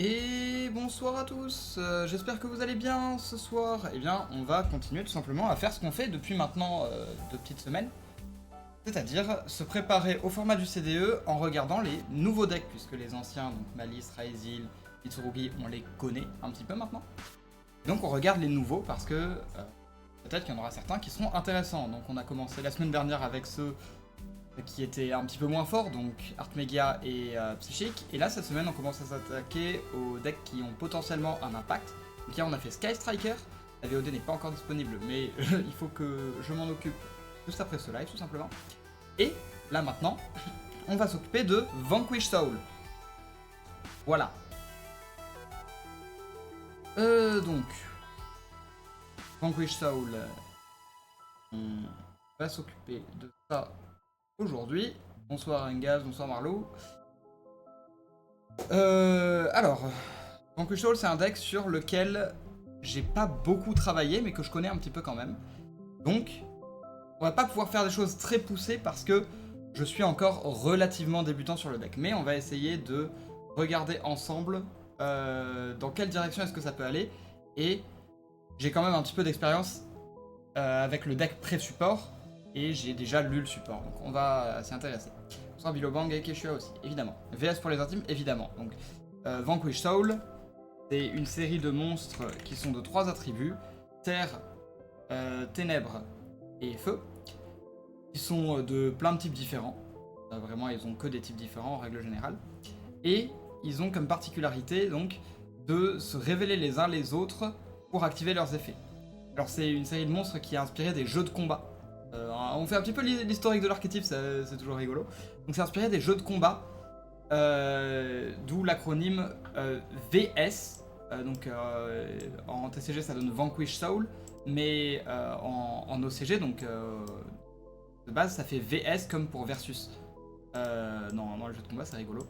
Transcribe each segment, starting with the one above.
Et bonsoir à tous, j'espère que vous allez bien ce soir. Eh bien, on va continuer tout simplement à faire ce qu'on fait depuis maintenant 2 petites semaines. C'est-à-dire se préparer au format du CDE en regardant les nouveaux decks, puisque les anciens, donc Malice, Raizil, Mitsurugi, on les connaît un petit peu maintenant. Donc on regarde les nouveaux parce que peut-être qu'il y en aura certains qui seront intéressants. Donc on a commencé la semaine dernière avec ceux qui était un petit peu moins fort, donc Artmegia et Psychic. Et là, cette semaine, on commence à s'attaquer aux decks qui ont potentiellement un impact. Donc là, on a fait Sky Striker. La VOD n'est pas encore disponible, mais il faut que je m'en occupe juste après ce live, tout simplement. Et là, maintenant, on va s'occuper de Vanquish Soul. Voilà. Donc, Vanquish Soul, on va s'occuper de ça aujourd'hui. Bonsoir Engaz, bonsoir Marlowe. Alors, Vanquish Soul, c'est un deck sur lequel j'ai pas beaucoup travaillé, mais que je connais un petit peu quand même. Donc, on va pas pouvoir faire des choses très poussées parce que je suis encore relativement débutant sur le deck. Mais on va essayer de regarder ensemble dans quelle direction est-ce que ça peut aller. Et j'ai quand même un petit peu d'expérience avec le deck pré-support. Et j'ai déjà lu le support, donc on va s'y intéresser. Bonsoir Bilobang et Keshua aussi, évidemment. VS pour les intimes, évidemment. Donc, Vanquish Soul, c'est une série de monstres qui sont de 3 attributs, terre, ténèbres et feu, qui sont de plein de types différents. Vraiment, ils ont que des types différents en règle générale. Et ils ont comme particularité donc de se révéler les uns les autres pour activer leurs effets. Alors c'est une série de monstres qui est inspirée des jeux de combat. On fait un petit peu l'historique de l'archétype, c'est toujours rigolo. Donc c'est inspiré des jeux de combat, d'où l'acronyme VS. En TCG ça donne Vanquish Soul, mais en OCG, donc de base ça fait VS comme pour versus. Dans les jeux de combat c'est rigolo.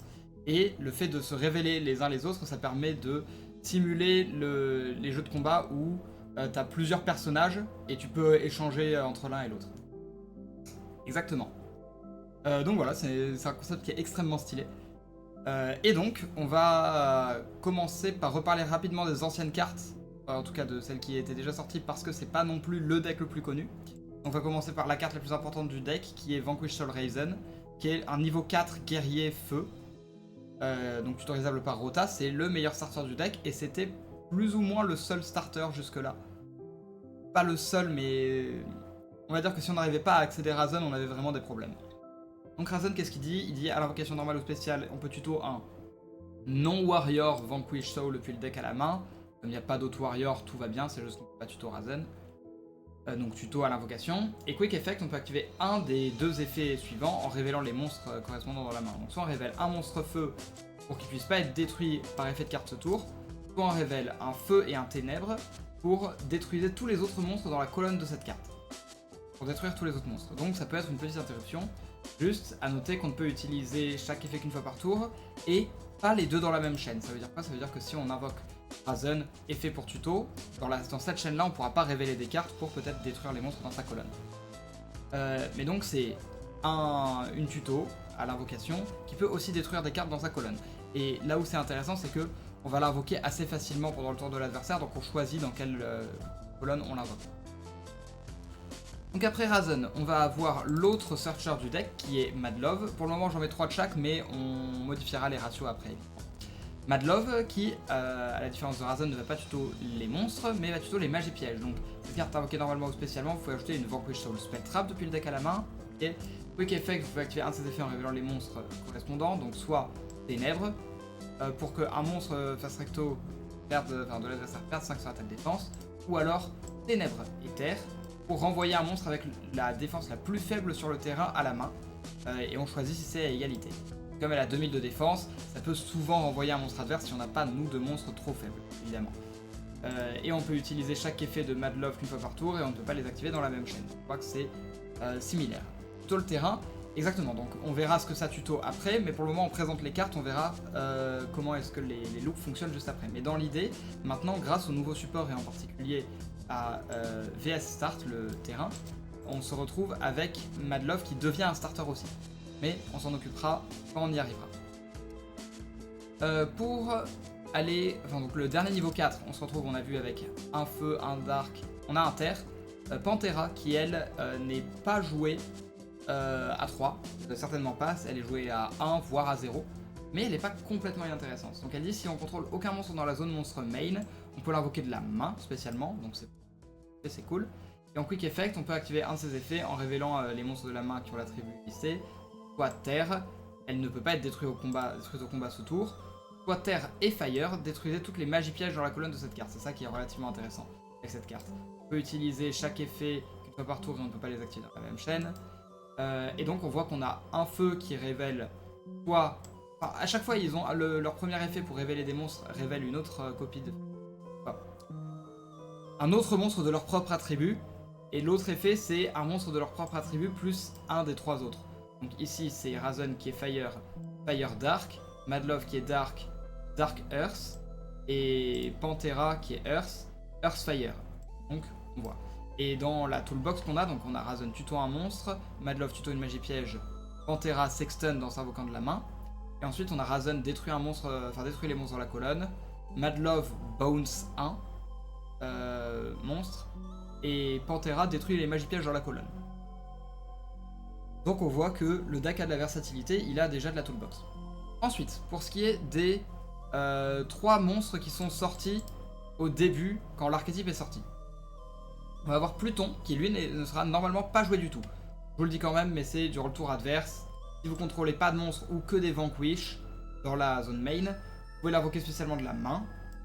Et le fait de se révéler les uns les autres, ça permet de simuler les jeux de combat où t'as plusieurs personnages et tu peux échanger entre l'un et l'autre. Exactement. Donc voilà, c'est un concept qui est extrêmement stylé. Et donc, on va commencer par reparler rapidement des anciennes cartes, en tout cas de celles qui étaient déjà sorties, parce que c'est pas non plus le deck le plus connu. On va commencer par la carte la plus importante du deck, qui est Vanquish Soul Raizen, qui est un niveau 4 guerrier feu, donc tutorisable par Rota. C'est le meilleur starter du deck, et c'était plus ou moins le seul starter jusque-là. Pas le seul, mais on va dire que si on n'arrivait pas à accéder à Razen, on avait vraiment des problèmes. Donc Razen, qu'est-ce qu'il dit? Il dit à l'invocation normale ou spéciale, on peut tuto un non-warrior Vanquish Soul depuis le deck à la main. Comme il n'y a pas d'autre warrior, tout va bien, c'est juste qu'on peut pas tuto Razen. Donc tuto à l'invocation. Et Quick Effect, on peut activer un des deux effets suivants en révélant les monstres correspondant dans la main. Donc soit on révèle un monstre feu pour qu'il puisse pas être détruit par effet de carte ce tour, soit on révèle un feu et un ténèbre pour détruire tous les autres monstres dans la colonne de cette carte. Pour détruire tous les autres monstres. Donc ça peut être une petite interruption. Juste à noter qu'on ne peut utiliser chaque effet qu'une fois par tour et pas les deux dans la même chaîne. Ça veut dire quoi? Ça veut dire que si on invoque Razen, effet pour tuto, dans cette chaîne là on pourra pas révéler des cartes pour peut-être détruire les monstres dans sa colonne. Mais donc c'est une tuto à l'invocation qui peut aussi détruire des cartes dans sa colonne. Et là où c'est intéressant, c'est que on va l'invoquer assez facilement pendant le tour de l'adversaire, donc on choisit dans quelle colonne on l'invoque. Donc après Razen, on va avoir l'autre searcher du deck qui est Madlove. Pour le moment j'en mets 3 de chaque, mais on modifiera les ratios après. Madlove qui, à la différence de Razen, ne va pas tuto les monstres, mais va tuto les magies pièges. Donc cette carte invoquée normalement ou spécialement, vous pouvez ajouter une Vanquish Soul Spell Trap depuis le deck à la main. Et Quick Effect, vous pouvez activer un de ces effets en révélant les monstres correspondants, donc soit Ténèbres, pour qu'un monstre face recto de l'adversaire perde 5 sur attaque défense, ou alors Ténèbres et Terre, pour renvoyer un monstre avec la défense la plus faible sur le terrain à la main, et on choisit si c'est à égalité. Comme elle a 2000 de défense, ça peut souvent renvoyer un monstre adverse si on n'a pas, nous, de monstres trop faibles, évidemment. Et on peut utiliser chaque effet de Madlove qu'une fois par tour, et on ne peut pas les activer dans la même chaîne. Je crois que c'est similaire. Tuto le terrain, exactement, donc on verra ce que ça tuto après, mais pour le moment on présente les cartes, on verra comment est-ce que les loops fonctionnent juste après. Mais dans l'idée, maintenant, grâce au nouveau support, et en particulier à VS Start, le terrain, on se retrouve avec Madlove qui devient un starter aussi. Mais on s'en occupera quand on y arrivera. Pour Enfin donc le dernier niveau 4, on se retrouve, on a vu avec un feu, un dark, on a un terre. Pantera qui elle n'est pas jouée à 3, certainement pas, elle est jouée à 1 voire à 0. Mais elle n'est pas complètement inintéressante. Donc elle dit si on contrôle aucun monstre dans la zone monstre main, on peut l'invoquer de la main spécialement, donc c'est cool. Et en quick effect, on peut activer un de ses effets en révélant les monstres de la main qui ont l'attribut lissé, soit terre, elle ne peut pas être détruite au combat ce tour, soit terre et fire, détruisez toutes les magies pièges dans la colonne de cette carte. C'est ça qui est relativement intéressant avec cette carte. On peut utiliser chaque effet qu'une fois par tour et on ne peut pas les activer dans la même chaîne. Et donc on voit qu'on a un feu qui révèle soit... Enfin, à chaque fois, ils ont leur premier effet pour révéler des monstres révèle une autre copie de... Enfin, un autre monstre de leur propre attribut. Et l'autre effet, c'est un monstre de leur propre attribut plus un des 3 autres. Donc ici, c'est Razen qui est Fire, Fire Dark. Madlove qui est Dark, Dark Earth. Et Pantera qui est Earth, Earth Fire. Donc, on voit. Et dans la toolbox qu'on a, donc on a Razen tuto un monstre, Madlove tuto une magie piège, Pantera Sexton dans s'invoquant de la main. Et ensuite on a Razen détruit un monstre, détruit les monstres dans la colonne. Madlove bounce 1 monstre. Et Pantera détruit les magies pièges dans la colonne. Donc on voit que le deck a de la versatilité, il a déjà de la toolbox. Ensuite, pour ce qui est des 3 monstres qui sont sortis au début quand l'archétype est sorti. On va avoir Pluton qui lui ne sera normalement pas joué du tout. Je vous le dis quand même, mais c'est durant le tour adverse. Si vous contrôlez pas de monstres ou que des Vanquish dans la zone main, vous pouvez l'invoquer spécialement de la main,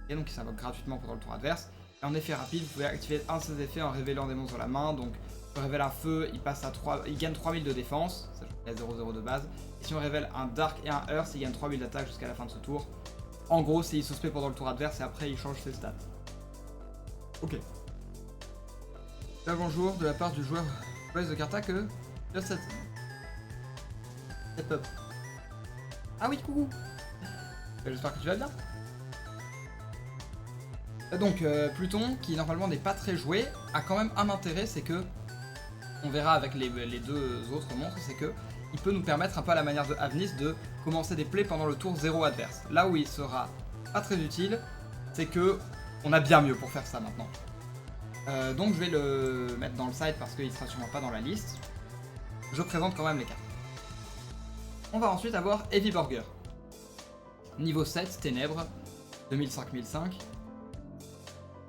et donc il s'invoque gratuitement pendant le tour adverse. Et en effet rapide, vous pouvez activer un de ses effets en révélant des monstres dans la main, donc si on révèle un feu, il passe à 3, il gagne 3000 de défense, ça il a 0-0 de base, et si on révèle un Dark et un Earth, il gagne 3000 d'attaque jusqu'à la fin de ce tour. En gros, c'est il suspect pendant le tour adverse et après il change ses stats. Ok. L'avant-jour de la part du joueur Blaze de Karta que... Step up. Ah oui, coucou. J'espère que tu vas bien. Donc Pluton, qui normalement n'est pas très joué, a quand même un intérêt, c'est que, on verra avec les 2 autres monstres, c'est que il peut nous permettre un peu à la manière de Avnis de commencer des plays pendant le tour 0 adverse. Là où il sera pas très utile, c'est que on a bien mieux pour faire ça maintenant. Donc je vais le mettre dans le side parce qu'il sera sûrement pas dans la liste. Je présente quand même les cartes. On va ensuite avoir Heavy Burger. Niveau 7, Ténèbres, 2005-1005.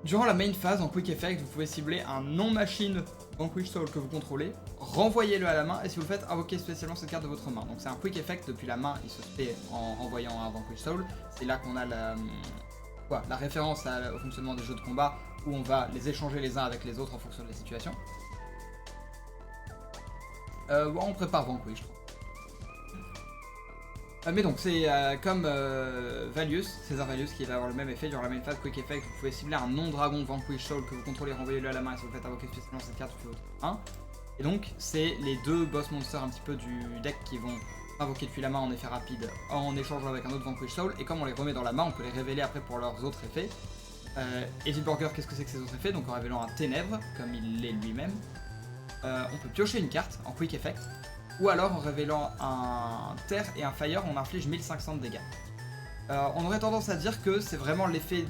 Durant la main phase, en Quick Effect, vous pouvez cibler un non-machine Vanquish Soul que vous contrôlez, renvoyez-le à la main, et si vous le faites, invoquez spécialement cette carte de votre main. Donc c'est un Quick Effect, depuis la main, il se fait en renvoyant un Vanquish Soul. C'est là qu'on a la référence au fonctionnement des jeux de combat, où on va les échanger les uns avec les autres en fonction de la situation. On prépare Vanquish, je trouve. Mais donc c'est comme Valius, César Valius qui va avoir le même effet durant la main phase Quick Effect. Vous pouvez cibler un non-dragon Vanquish Soul que vous contrôlez, renvoyez-le à la main et si vous le faites invoquer spécialement cette carte, vous faites votre 1. Et donc c'est les 2 boss monsters un petit peu du deck qui vont invoquer depuis la main en effet rapide en échangeant avec un autre Vanquish Soul. Et comme on les remet dans la main, on peut les révéler après pour leurs autres effets. Heavy Burger, qu'est-ce que c'est que ces autres effets? Donc en révélant un Ténèbres, comme il l'est lui-même. On peut piocher une carte en Quick Effect. Ou alors en révélant un terre et un fire, on inflige 1500 de dégâts. On aurait tendance à dire que c'est vraiment l'effet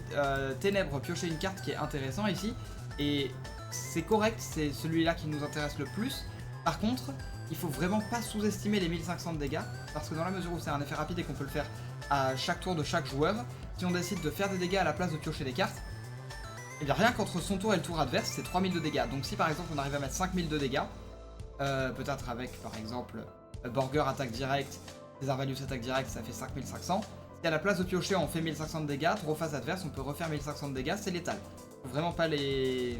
ténèbres piocher une carte qui est intéressant ici. Et c'est correct, c'est celui-là qui nous intéresse le plus. Par contre, il faut vraiment pas sous-estimer les 1500 de dégâts. Parce que dans la mesure où c'est un effet rapide et qu'on peut le faire à chaque tour de chaque joueur, si on décide de faire des dégâts à la place de piocher des cartes, et bien rien qu'entre son tour et le tour adverse, c'est 3000 de dégâts. Donc si par exemple on arrive à mettre 5000 de dégâts, peut-être avec par exemple Burger attaque direct, César Valius attaque direct, ça fait 5500. Si à la place de piocher on fait 1500 de dégâts, tour phase adverse on peut refaire 1500 de dégâts, c'est létal. Faut vraiment pas les...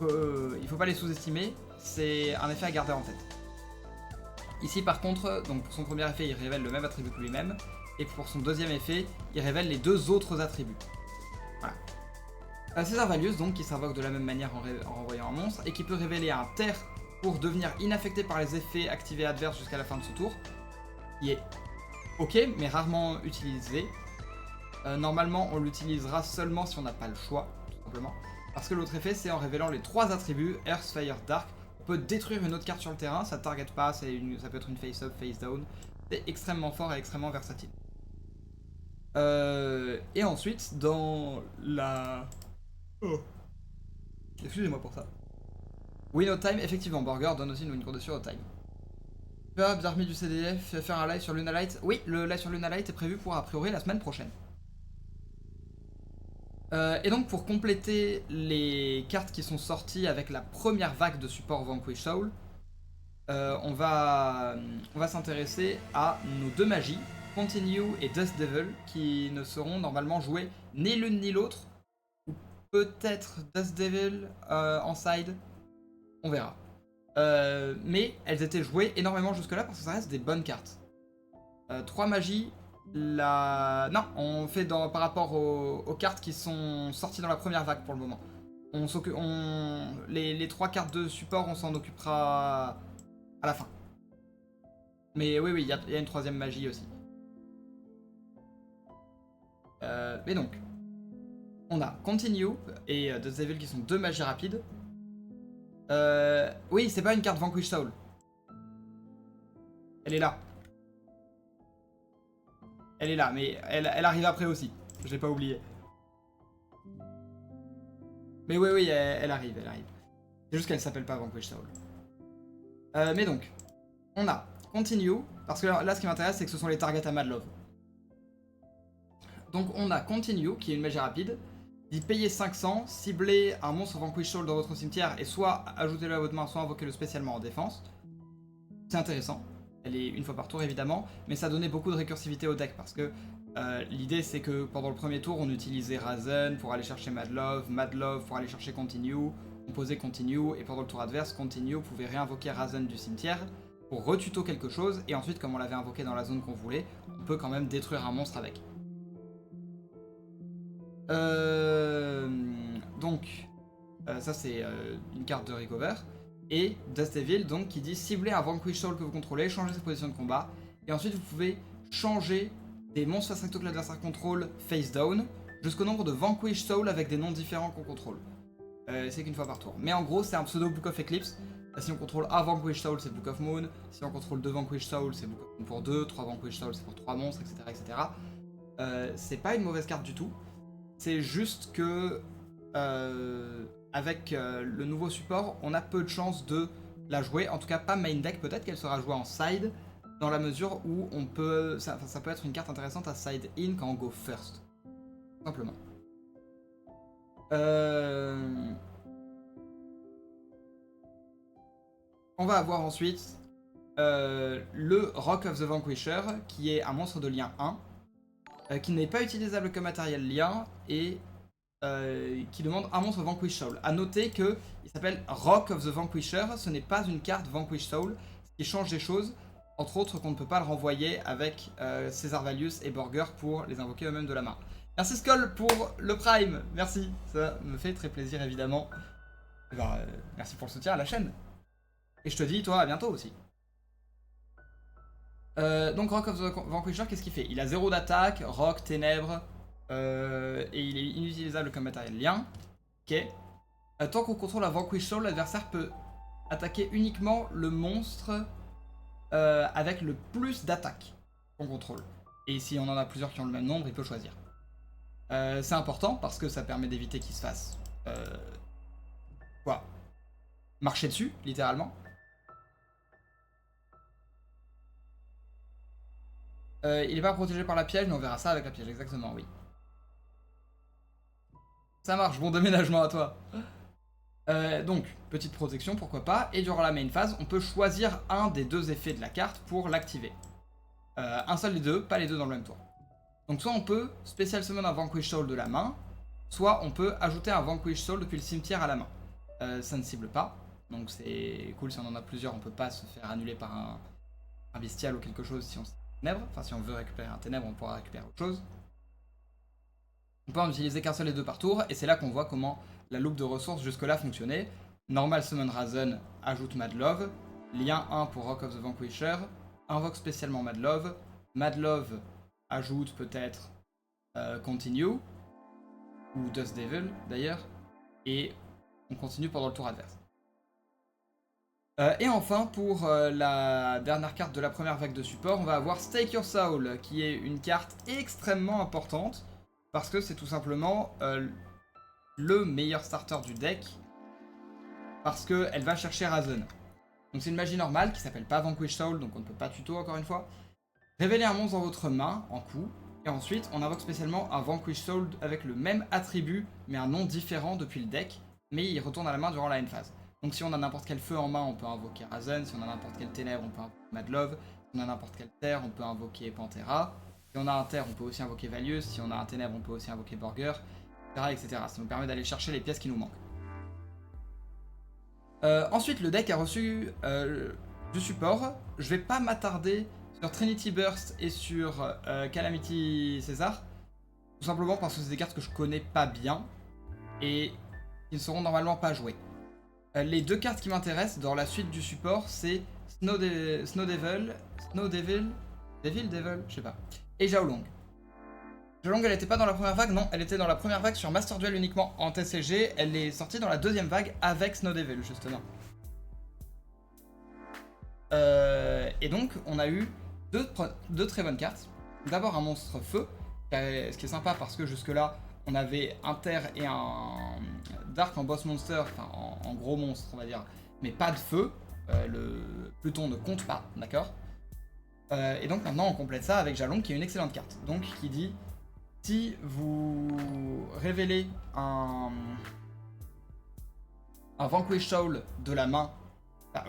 il faut pas les sous-estimer, c'est un effet à garder en tête. Ici par contre, donc pour son premier effet il révèle le même attribut que lui-même, et pour son deuxième effet, il révèle les 2 autres attributs. Voilà. César Valius donc qui s'invoque de la même manière en renvoyant un monstre, et qui peut révéler un terre pour devenir inaffecté par les effets activés adverses jusqu'à la fin de ce tour. Il est ok, mais rarement utilisé. Normalement, on l'utilisera seulement si on n'a pas le choix, tout simplement. Parce que l'autre effet, c'est en révélant les 3 attributs, Earth, Fire, Dark. On peut détruire une autre carte sur le terrain, ça target pas, ça peut être une face-up, face-down. C'est extrêmement fort et extrêmement versatile. Et ensuite, dans la... Oh. Excusez-moi pour ça. Win au time, effectivement, Burger donne aussi une win condition au time. Bien remis du CDF, faire un live sur Lunalight. Oui, le live sur Lunalight est prévu pour a priori la semaine prochaine. Et donc pour compléter les cartes qui sont sorties avec la première vague de support Vanquish Soul, on va s'intéresser à nos deux magies, Continue et Dust Devil, qui ne seront normalement jouées ni l'une ni l'autre, ou peut-être Dust Devil en side, on verra. Mais elles étaient jouées énormément jusque-là parce que ça reste des bonnes cartes. 3 magies, non, on fait par rapport aux cartes qui sont sorties dans la première vague pour le moment. Les 3 cartes de support, on s'en occupera à la fin. Mais oui, il y a une troisième magie aussi. Mais donc, on a Continue et The Devil qui sont 2 magies rapides. Oui, c'est pas une carte Vanquish Soul. Elle est là. Elle est là, mais elle arrive après aussi. Je l'ai pas oublié. Mais oui, elle arrive. C'est juste qu'elle s'appelle pas Vanquish Soul. Mais donc, on a Continue, parce que là, ce qui m'intéresse, c'est que ce sont les targets à Mad Love. Donc, on a Continue, qui est une magie rapide. Dit payer 500, cibler un monstre Vanquish Soul dans votre cimetière et soit ajoutez-le à votre main, soit invoquez-le spécialement en défense. C'est intéressant. Elle est une fois par tour évidemment, mais ça donnait beaucoup de récursivité au deck parce que l'idée c'est que pendant le premier tour on utilisait Razen pour aller chercher Mad Love pour aller chercher Continue, on posait Continue et pendant le tour adverse Continue pouvait réinvoquer Razen du cimetière pour retuto quelque chose et ensuite comme on l'avait invoqué dans la zone qu'on voulait, on peut quand même détruire un monstre avec. Donc ça c'est une carte de recover. Et Dust Devil donc qui dit cibler un Vanquish Soul que vous contrôlez, changer sa position de combat, et ensuite vous pouvez changer des monstres face recto que l'adversaire contrôle face down jusqu'au nombre de Vanquish Soul avec des noms différents qu'on contrôle. C'est qu'une fois par tour. Mais en gros c'est un pseudo Book of Eclipse. Si on contrôle un Vanquish Soul c'est Book of Moon, si on contrôle 2 Vanquish Soul c'est Book of Moon pour 2, 3 Vanquish Soul c'est pour 3 monstres, etc. C'est pas une mauvaise carte du tout. C'est juste que avec le nouveau support, on a peu de chances de la jouer. En tout cas, pas main deck. Peut-être qu'elle sera jouée en side, dans la mesure où on peut, ça peut être une carte intéressante à side in quand on go first. Tout simplement. On va avoir ensuite le Rock of the Vanquisher, qui est un monstre de lien 1, qui n'est pas utilisable comme matériel lien, et qui demande un monstre Vanquish Soul. A noter que il s'appelle Rock of the Vanquisher, ce n'est pas une carte Vanquish Soul, ce qui change des choses, entre autres qu'on ne peut pas le renvoyer avec César Valius et Burger pour les invoquer eux-mêmes de la main. Merci Skull pour le Prime, merci, ça me fait très plaisir évidemment. Merci pour le soutien à la chaîne. Et je te dis, toi, à bientôt aussi. Donc Rock of the Vanquisher, qu'est-ce qu'il fait? Il a 0 d'attaque, Rock, Ténèbres, et il est inutilisable comme matériel lien. Ok. Tant qu'on contrôle un Vanquish Soul, l'adversaire peut attaquer uniquement le monstre avec le plus d'attaque qu'on contrôle. Et si on en a plusieurs qui ont le même nombre, il peut choisir. C'est important parce que ça permet d'éviter qu'il se fasse marcher dessus, littéralement. Il n'est pas protégé par la piège, mais on verra ça avec la piège, exactement, oui. Ça marche, bon déménagement à toi. Donc, petite protection, pourquoi pas. Et durant la main phase, on peut choisir un des 2 effets de la carte pour l'activer. Un seul des 2, pas les 2 dans le même tour. Donc soit on peut Special Summon un Vanquish Soul de la main, soit on peut ajouter un Vanquish Soul depuis le cimetière à la main. Ça ne cible pas, donc c'est cool si on en a plusieurs, on peut pas se faire annuler par un bestial ou quelque chose si on ténèbre. Enfin si on veut récupérer un ténèbre, on pourra récupérer autre chose. On peut en utiliser qu'un seul des 2 par tour, et c'est là qu'on voit comment la loupe de ressources jusque-là fonctionnait. Normal Summon Razen ajoute Mad Love, lien 1 pour Rock of the Vanquisher, invoque spécialement Mad Love ajoute peut-être Continue, ou Dust Devil d'ailleurs, et on continue pendant le tour adverse. Et enfin, pour la dernière carte de la première vague de support, on va avoir Stake Your Soul, qui est une carte extrêmement importante, parce que c'est tout simplement le meilleur starter du deck, parce qu'elle va chercher Razen. Donc c'est une magie normale qui s'appelle pas Vanquish Soul, donc on ne peut pas tuto encore une fois. Révélez un monstre dans votre main, en coup, et ensuite on invoque spécialement un Vanquish Soul avec le même attribut, mais un nom différent depuis le deck, mais il retourne à la main durant la end phase. Donc si on a n'importe quel feu en main, on peut invoquer Razen, si on a n'importe quel ténèbre, on peut invoquer Madlove, si on a n'importe quelle terre, on peut invoquer Pantera, si on a un terre, on peut aussi invoquer Valius, si on a un ténèbre, on peut aussi invoquer Borger, etc. Ça nous permet d'aller chercher les pièces qui nous manquent. Ensuite, le deck a reçu du support. Je vais pas m'attarder sur Trinity Burst et sur Calamity César, tout simplement parce que c'est des cartes que je connais pas bien et qui ne seront normalement pas jouées. Les deux cartes qui m'intéressent dans la suite du support, c'est Snow Devil, je sais pas, et Xiaolong. Xiaolong, elle était pas dans la première vague, non, elle était dans la première vague sur Master Duel uniquement en TCG, elle est sortie dans la deuxième vague avec Snow Devil, justement. Et donc, on a eu deux très bonnes cartes. D'abord un monstre feu, ce qui est sympa parce que jusque-là, on avait un terre et un dark en boss monster, enfin en gros monstre, on va dire, mais pas de feu. Le Pluton ne compte pas, d'accord. Et donc maintenant, on complète ça avec Xiaolong, qui est une excellente carte. Donc, qui dit, si vous révélez un Vanquish Soul de la main,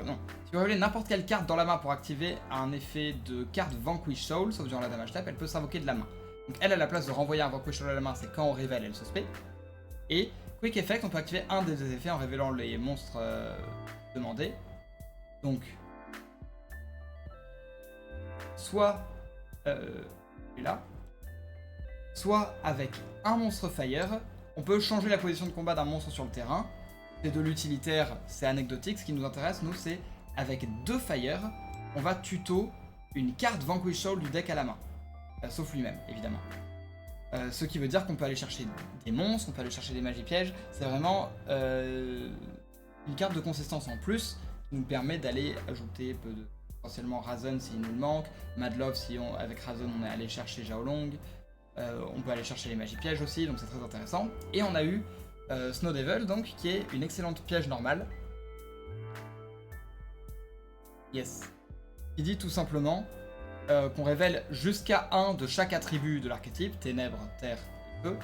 non, si vous révélez n'importe quelle carte dans la main pour activer un effet de carte Vanquish Soul, sauf durant la damage tap, elle peut s'invoquer de la main. Donc elle, à la place de renvoyer un Vanquish Soul à la main, c'est quand on révèle, elle se spé. Et Quick Effect, on peut activer un des deux effets en révélant les monstres demandés. Donc, soit là, soit avec un monstre Fire, on peut changer la position de combat d'un monstre sur le terrain. C'est de l'utilitaire, c'est anecdotique. Ce qui nous intéresse, nous, c'est avec deux Fire, on va tuto une carte Vanquish Soul du deck à la main. Sauf lui-même, évidemment. Ce qui veut dire qu'on peut aller chercher des monstres, on peut aller chercher des magies pièges. C'est vraiment une carte de consistance en plus qui nous permet d'aller ajouter potentiellement Razen s'il nous le manque, Madlove si avec Razen on est allé chercher Xiaolong. On peut aller chercher les magies pièges aussi, donc c'est très intéressant. Et on a eu Snow Devil, donc, qui est une excellente piège normale. Yes. Qui dit tout simplement qu'on révèle jusqu'à un de chaque attribut de l'archétype, ténèbres, terre et feu,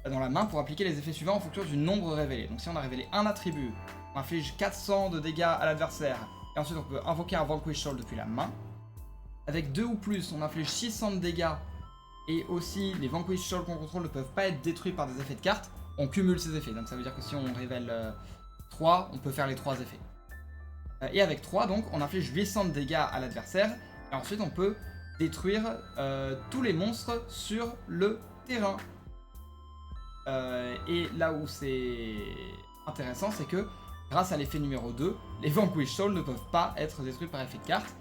dans la main pour appliquer les effets suivants en fonction du nombre révélé. Donc si on a révélé un attribut, on inflige 400 de dégâts à l'adversaire, et ensuite on peut invoquer un Vanquish Soul depuis la main. Avec 2 ou plus, on inflige 600 de dégâts, et aussi les Vanquish Soul qu'on contrôle ne peuvent pas être détruits par des effets de cartes. On cumule ces effets, donc ça veut dire que si on révèle 3, on peut faire les 3 effets. Et avec 3, donc, on inflige 800 de dégâts à l'adversaire, et ensuite on peut détruire tous les monstres sur le terrain. Et là où c'est intéressant, c'est que grâce à l'effet numéro 2, les Vanquish Soul ne peuvent pas être détruits par effet de carte.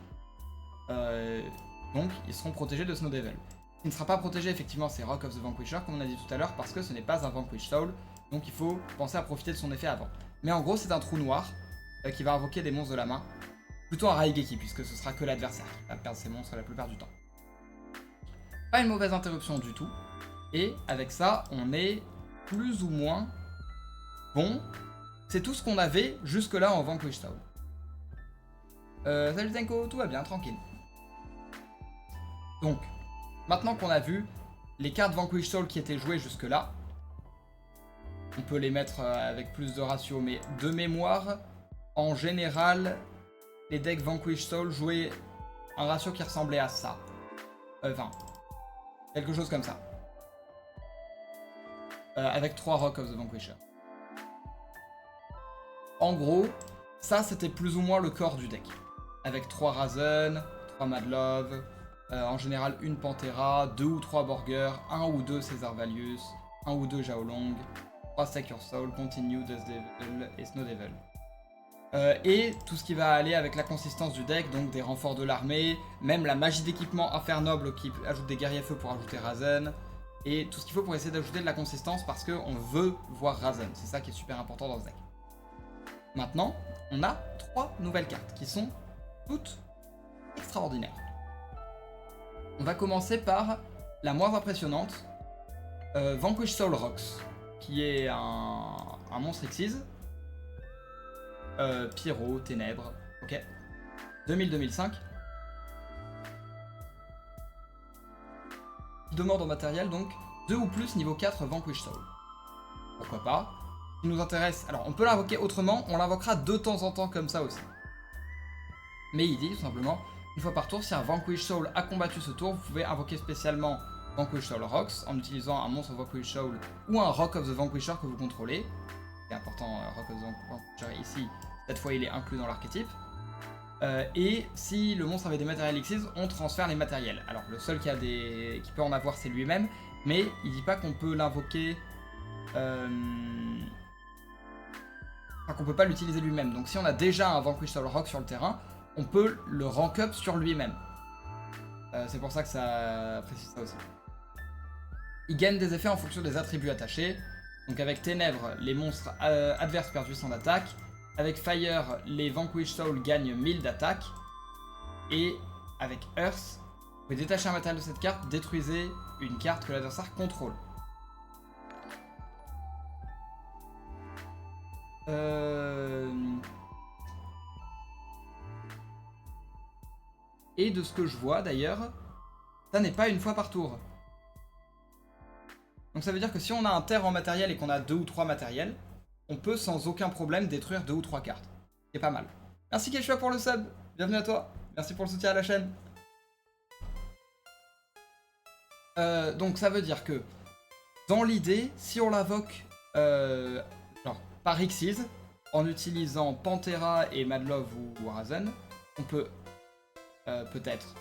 Donc ils seront protégés de Snow Devil. Ce qui ne sera pas protégé effectivement, c'est Rock of the Vanquisher comme on a dit tout à l'heure, parce que ce n'est pas un Vanquish Soul, donc il faut penser à profiter de son effet avant. Mais en gros c'est un trou noir qui va invoquer des monstres de la main, plutôt un Raigeki puisque ce sera que l'adversaire qui va perdre ses monstres la plupart du temps. Pas une mauvaise interruption du tout, et avec ça on est plus ou moins bon. C'est tout ce qu'on avait jusque là en Vanquish Soul. Salut Tenko, tout va bien, tranquille. Donc, maintenant qu'on a vu les cartes Vanquish Soul qui étaient jouées jusque là, on peut les mettre avec plus de ratio, mais de mémoire, en général, les decks Vanquish Soul jouaient un ratio qui ressemblait à ça. Enfin, quelque chose comme ça. Avec 3 Rock of the Vanquisher. En gros, ça c'était plus ou moins le corps du deck. Avec 3 Razen, 3 Madlove, en général une Pantera, 2 ou 3 Borger, 1 ou 2 César Valius, 1 ou 2 Xiaolong, 3 Stake Your Soul, Continue, Death Devil et Snow Devil. Et tout ce qui va aller avec la consistance du deck, donc des renforts de l'armée, même la magie d'équipement Infernoble qui ajoute des guerriers feu pour ajouter Razen, et tout ce qu'il faut pour essayer d'ajouter de la consistance parce qu'on veut voir Razen, c'est ça qui est super important dans ce deck. Maintenant, on a 3 nouvelles cartes qui sont toutes extraordinaires. On va commencer par la moins impressionnante, Vanquish Soul Rocks, qui est un monstre Xyz. Pyro, Ténèbres, ok. 2000-2005. Demande en matériel donc 2 ou plus niveau 4 Vanquish Soul. Pourquoi pas. Ce qui nous intéresse, alors on peut l'invoquer autrement, on l'invoquera de temps en temps comme ça aussi. Mais il dit tout simplement, une fois par tour, si un Vanquish Soul a combattu ce tour, vous pouvez invoquer spécialement Vanquish Soul Rocks en utilisant un monstre Vanquish Soul ou un Rock of the Vanquisher que vous contrôlez. C'est important, Rock of the Vanquisher ici, cette fois il est inclus dans l'archétype. Et si le monstre avait des matériels Xyz, on transfère les matériels. Alors le seul qui peut en avoir c'est lui-même, mais il dit pas qu'on peut l'invoquer, enfin qu'on peut pas l'utiliser lui-même. Donc si on a déjà un Vanquish Soul Rock sur le terrain, on peut le rank up sur lui-même. C'est pour ça que ça précise ça aussi. Il gagne des effets en fonction des attributs attachés. Donc avec Ténèbres, les monstres adverses perdent 800 d'attaque. Avec Fire, les Vanquish Soul gagnent 1000 d'attaque. Et avec Earth, vous pouvez détacher un matériel de cette carte, détruisez une carte que l'adversaire contrôle. Et de ce que je vois d'ailleurs, ça n'est pas une fois par tour. Donc ça veut dire que si on a un terre en matériel et qu'on a 2 ou 3 matériels, on peut sans aucun problème détruire 2 ou 3 cartes. C'est pas mal. Merci Keshua pour le sub, bienvenue à toi. Merci pour le soutien à la chaîne. Donc ça veut dire que, dans l'idée, si on l'invoque par Xyz, en utilisant Panthera et Madlove ou Razen, on peut peut-être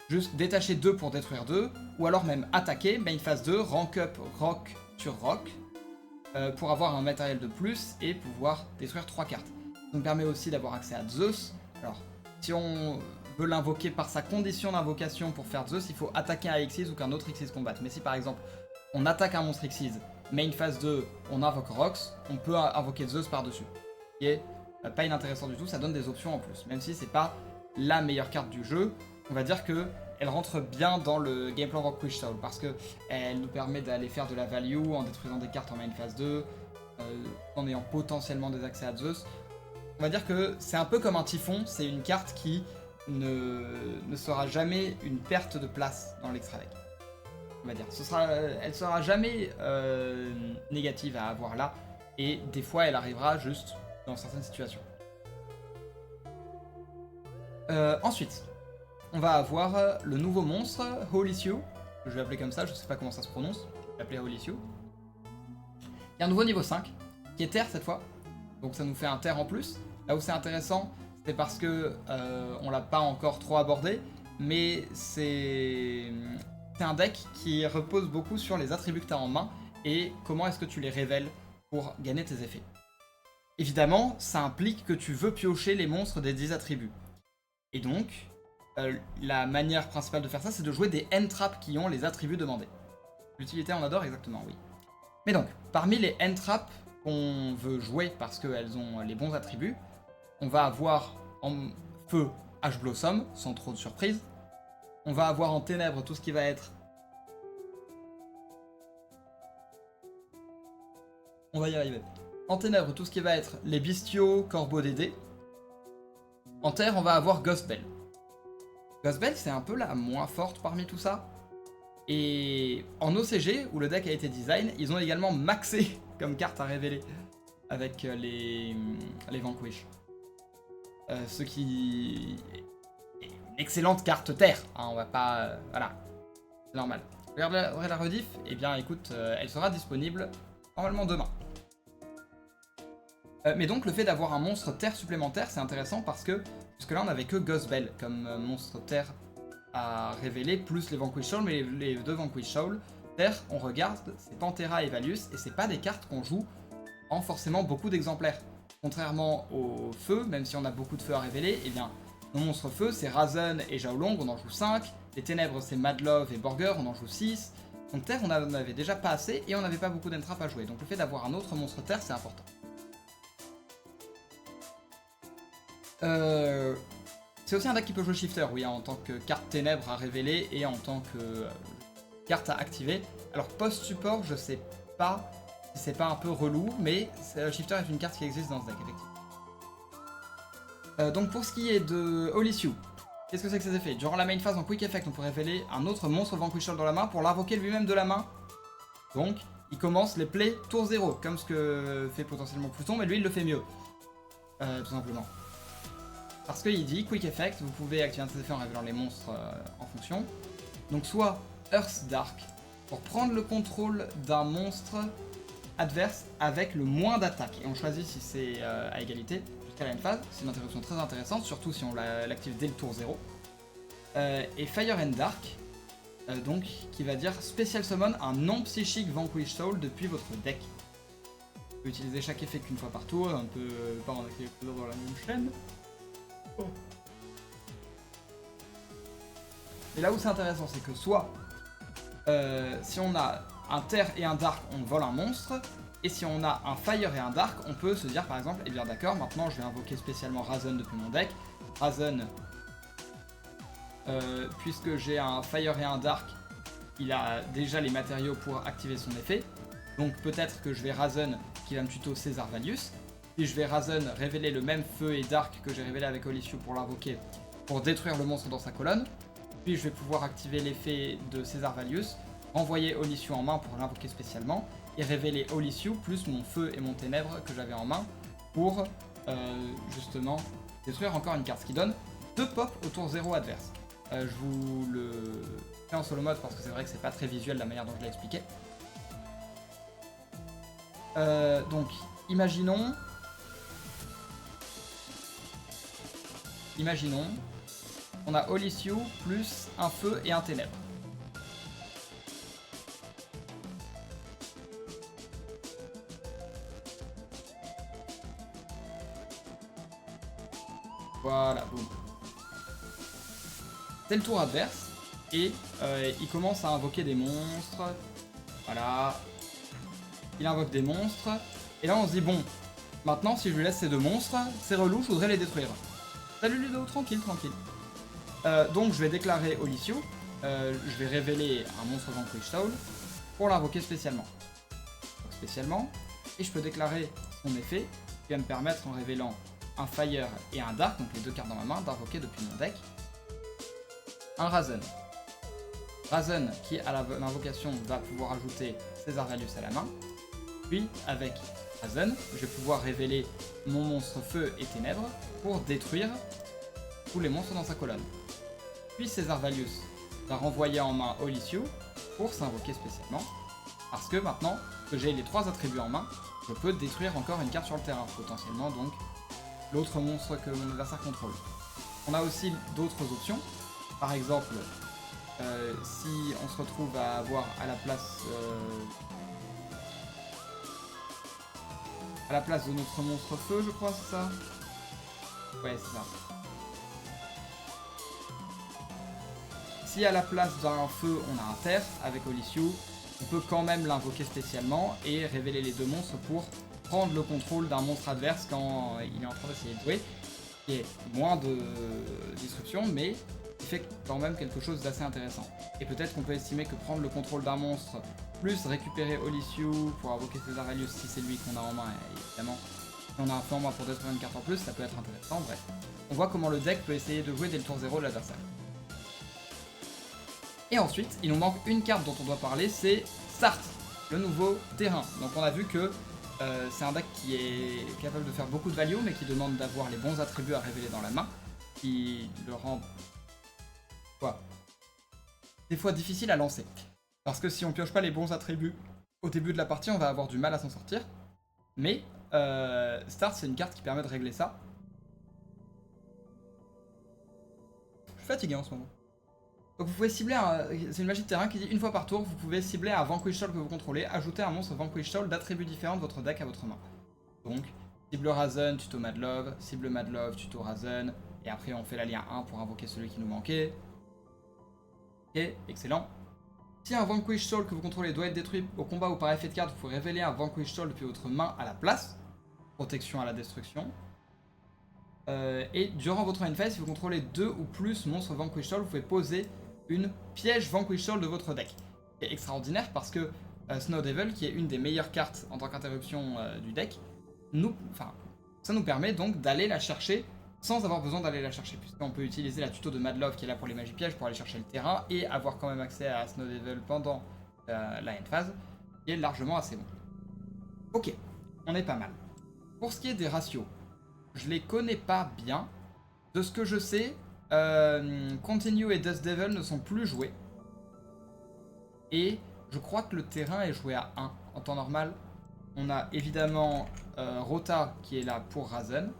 juste détacher 2 pour détruire 2, ou alors même attaquer, main phase 2, rank up rock sur rock, pour avoir un matériel de plus et pouvoir détruire 3 cartes. Ça nous permet aussi d'avoir accès à Zeus. Alors, si on veut l'invoquer par sa condition d'invocation pour faire Zeus, il faut attaquer un Xyz ou qu'un autre Xyz combatte. Mais si par exemple, on attaque un monstre Xyz, main phase 2, on invoque Rox, on peut invoquer Zeus par-dessus. Qui est pas inintéressant du tout, ça donne des options en plus. Même si c'est pas la meilleure carte du jeu, on va dire que elle rentre bien dans le gameplan Vanquish Soul parce que elle nous permet d'aller faire de la value en détruisant des cartes en main phase 2, en ayant potentiellement des accès à Zeus. On va dire que c'est un peu comme un Typhon, c'est une carte qui ne sera jamais une perte de place dans l'extra deck. On va dire, elle sera jamais négative à avoir là, et des fois elle arrivera juste dans certaines situations. Ensuite, on va avoir le nouveau monstre, Holy Sioux, que je vais appeler comme ça, je sais pas comment ça se prononce, je vais l'appeler Holy Sioux. Il y a un nouveau niveau 5, qui est terre cette fois, donc ça nous fait un terre en plus. Là où c'est intéressant, c'est parce que on l'a pas encore trop abordé, mais c'est un deck qui repose beaucoup sur les attributs que tu as en main et comment est-ce que tu les révèles pour gagner tes effets. Évidemment, ça implique que tu veux piocher les monstres des 10 attributs. Et donc, la manière principale de faire ça, c'est de jouer des end-traps qui ont les attributs demandés. L'utilité en adore, exactement, oui. Mais donc, parmi les end-traps qu'on veut jouer parce qu'elles ont les bons attributs, on va avoir en feu Ash Blossom, sans trop de surprise. On va avoir en ténèbres tout ce qui va être... On va y arriver. En ténèbres, tout ce qui va être les bestiaux, corbeaux Dédé. En terre, on va avoir Ghostbell. Ghostbell, c'est un peu la moins forte parmi tout ça. Et en OCG, où le deck a été design, ils ont également maxé comme carte à révéler avec les Vanquish. Ce qui est une excellente carte terre, hein, on va pas... voilà, c'est normal. Regarde la rediff, et bien écoute, elle sera disponible normalement demain. Mais donc le fait d'avoir un monstre terre supplémentaire, c'est intéressant parce que là on n'avait que Ghostbell comme monstre terre à révéler, plus les Vanquish Soul, mais les 2 Vanquish Soul terre, on regarde, c'est Panthera et Valius, et c'est pas des cartes qu'on joue en forcément beaucoup d'exemplaires. Contrairement au feu, même si on a beaucoup de feu à révéler, eh bien nos monstres feu c'est Razen et Xiaolong, on en joue 5, les ténèbres c'est Madlove et Borger, on en joue 6, donc terre on en avait déjà pas assez et on n'avait pas beaucoup d'entrap à jouer, donc le fait d'avoir un autre monstre terre c'est important. C'est aussi un deck qui peut jouer Shifter, oui, hein, en tant que carte ténèbres à révéler et en tant que carte à activer. Alors post-support, je sais pas si c'est pas un peu relou, mais Shifter est une carte qui existe dans ce deck, effectivement. Donc pour ce qui est de Holy Sioux, qu'est-ce que c'est que ces effets? Durant la main phase en Quick Effect, on peut révéler un autre monstre Vanquisher dans la main pour l'invoquer lui-même de la main. Donc il commence les plays tour 0, comme ce que fait potentiellement Pluton, mais lui il le fait mieux. Tout simplement. Parce qu'il dit Quick Effect, vous pouvez activer un de ces effets en révélant les monstres en fonction. Donc soit Earth Dark, pour prendre le contrôle d'un monstre adverse avec le moins d'attaque. Et on choisit si c'est à égalité jusqu'à la end phase. C'est une interruption très intéressante, surtout si on l'active dès le tour 0. Et Fire and Dark, donc qui va dire Special Summon un non-psychique Vanquish Soul depuis votre deck. Vous pouvez utiliser chaque effet qu'une fois par tour, un peu pas en activer plusieurs dans la même chaîne. Oh. Et là où c'est intéressant, c'est que soit si on a un Terre et un Dark, on vole un monstre, et si on a un Fire et un Dark, on peut se dire par exemple, eh bien d'accord, maintenant je vais invoquer spécialement Razen depuis mon deck. Razen, puisque j'ai un Fire et un Dark, il a déjà les matériaux pour activer son effet, donc peut-être que je vais Razen qui va me tuto César Valius, puis je vais Razen révéler le même feu et Dark que j'ai révélé avec Holy Sioux pour l'invoquer, pour détruire le monstre dans sa colonne. Puis je vais pouvoir activer l'effet de César Valius, renvoyer Holy Sioux en main pour l'invoquer spécialement, et révéler Holy Sioux plus mon feu et mon ténèbre que j'avais en main pour justement détruire encore une carte, ce qui donne 2 pop au tour 0 adverse. Je vous le fais en solo mode parce que c'est vrai que c'est pas très visuel la manière dont je l'ai expliqué. Donc, imaginons, on a Holy Sioux plus un feu et un ténèbre. Voilà, boum. C'est le tour adverse, et il commence à invoquer des monstres. Voilà. Il invoque des monstres, et là on se dit, bon, maintenant si je lui laisse ces 2 monstres, c'est relou, je voudrais les détruire. Salut Ludo, tranquille, tranquille. Donc je vais déclarer Holy Sioux, je vais révéler un monstre Vanquish Soul pour l'invoquer spécialement. Donc, spécialement, et je peux déclarer son effet, qui va me permettre en révélant un Fire et un Dark, donc les 2 cartes dans ma main, d'invoquer depuis mon deck un Razen. Razen qui à l'invocation va pouvoir ajouter César Valius à la main, puis avec Razen, je vais pouvoir révéler mon monstre feu et ténèbres pour détruire tous les monstres dans sa colonne. Puis César Valius va renvoyer en main Holy Sioux pour s'invoquer spécialement, parce que maintenant que j'ai les 3 attributs en main, je peux détruire encore une carte sur le terrain, potentiellement donc l'autre monstre que mon adversaire contrôle. On a aussi d'autres options, par exemple, si on se retrouve à avoir à la place de notre monstre feu, je crois, c'est ça? Ouais, c'est ça. Si à la place d'un feu, on a un terre avec Holy Sioux, on peut quand même l'invoquer spécialement et révéler les 2 monstres pour prendre le contrôle d'un monstre adverse quand il est en train d'essayer de jouer, qui est moins de disruption, mais qui fait quand même quelque chose d'assez intéressant. Et peut-être qu'on peut estimer que prendre le contrôle d'un monstre, plus récupérer Holy Sioux pour invoquer César Valius si c'est lui qu'on a en main, et évidemment, si on a un feu en main pour détruire une carte en plus, ça peut être intéressant, bref. On voit comment le deck peut essayer de jouer dès le tour 0 de l'adversaire. Et ensuite, il nous manque une carte dont on doit parler, c'est Start, le nouveau terrain. Donc on a vu que c'est un deck qui est capable de faire beaucoup de value, mais qui demande d'avoir les bons attributs à révéler dans la main, qui le rend des fois difficile à lancer. Parce que si on pioche pas les bons attributs au début de la partie, on va avoir du mal à s'en sortir. Mais Start, c'est une carte qui permet de régler ça. Je suis fatigué en ce moment. Donc vous pouvez cibler c'est une magie de terrain qui dit une fois par tour, vous pouvez cibler un Vanquish Soul que vous contrôlez, ajouter un monstre Vanquish Soul d'attributs différents de votre deck à votre main. Donc, cible Razen, tuto Madlove, cible Madlove, tuto Razen, et après on fait la lien 1 pour invoquer celui qui nous manquait. Ok, excellent. Si un Vanquish Soul que vous contrôlez doit être détruit au combat ou par effet de carte, vous pouvez révéler un Vanquish Soul depuis votre main à la place. Protection à la destruction. Et durant votre main phase, si vous contrôlez 2 ou plus monstres Vanquish Soul, vous pouvez poser une piège Vanquish Soul de votre deck. C'est extraordinaire parce que Snow Devil, qui est une des meilleures cartes en tant qu'interruption du deck, ça nous permet donc d'aller la chercher sans avoir besoin d'aller la chercher, puisqu'on peut utiliser la tuto de Madlove qui est là pour les magies pièges pour aller chercher le terrain et avoir quand même accès à Snow Devil pendant la end phase, qui est largement assez bon. Ok, on est pas mal. Pour ce qui est des ratios, je les connais pas bien. De ce que je sais, Continue et Dust Devil ne sont plus joués. Et je crois que le terrain est joué à 1 en temps normal. On a évidemment Rota qui est là pour Razen.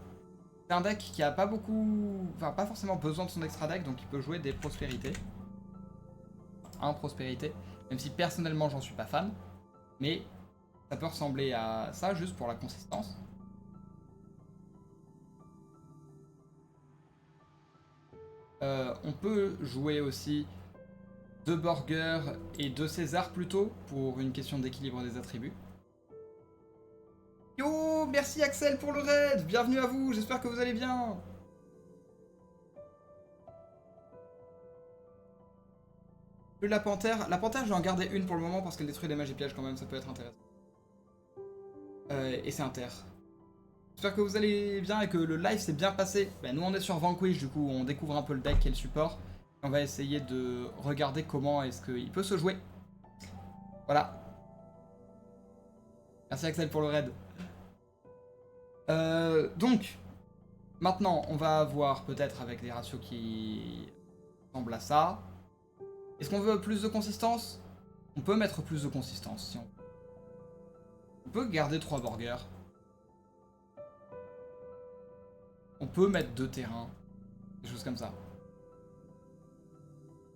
C'est un deck qui a pas beaucoup... Enfin, pas forcément besoin de son extra deck, donc il peut jouer des prospérités. Un prospérité, même si personnellement j'en suis pas fan. Mais ça peut ressembler à ça, juste pour la consistance. On peut jouer aussi 2 Borger et 2 César plutôt, pour une question d'équilibre des attributs. Yo, merci Axel pour le raid, bienvenue à vous, j'espère que vous allez bien. Plus la panthère je vais en garder une pour le moment parce qu'elle détruit les magies pièges quand même, ça peut être intéressant. Et c'est un terre. J'espère que vous allez bien et que le live s'est bien passé. Ben, nous on est sur Vanquish, du coup on découvre un peu le deck et le support. On va essayer de regarder comment est-ce qu'il peut se jouer. Voilà. Merci Axel pour le raid. Donc, maintenant on va voir peut-être avec des ratios qui ressemblent à ça. Est-ce qu'on veut plus de consistance? On peut mettre plus de consistance si on... On peut garder 3 burgers. On peut mettre 2 terrains. Des choses comme ça.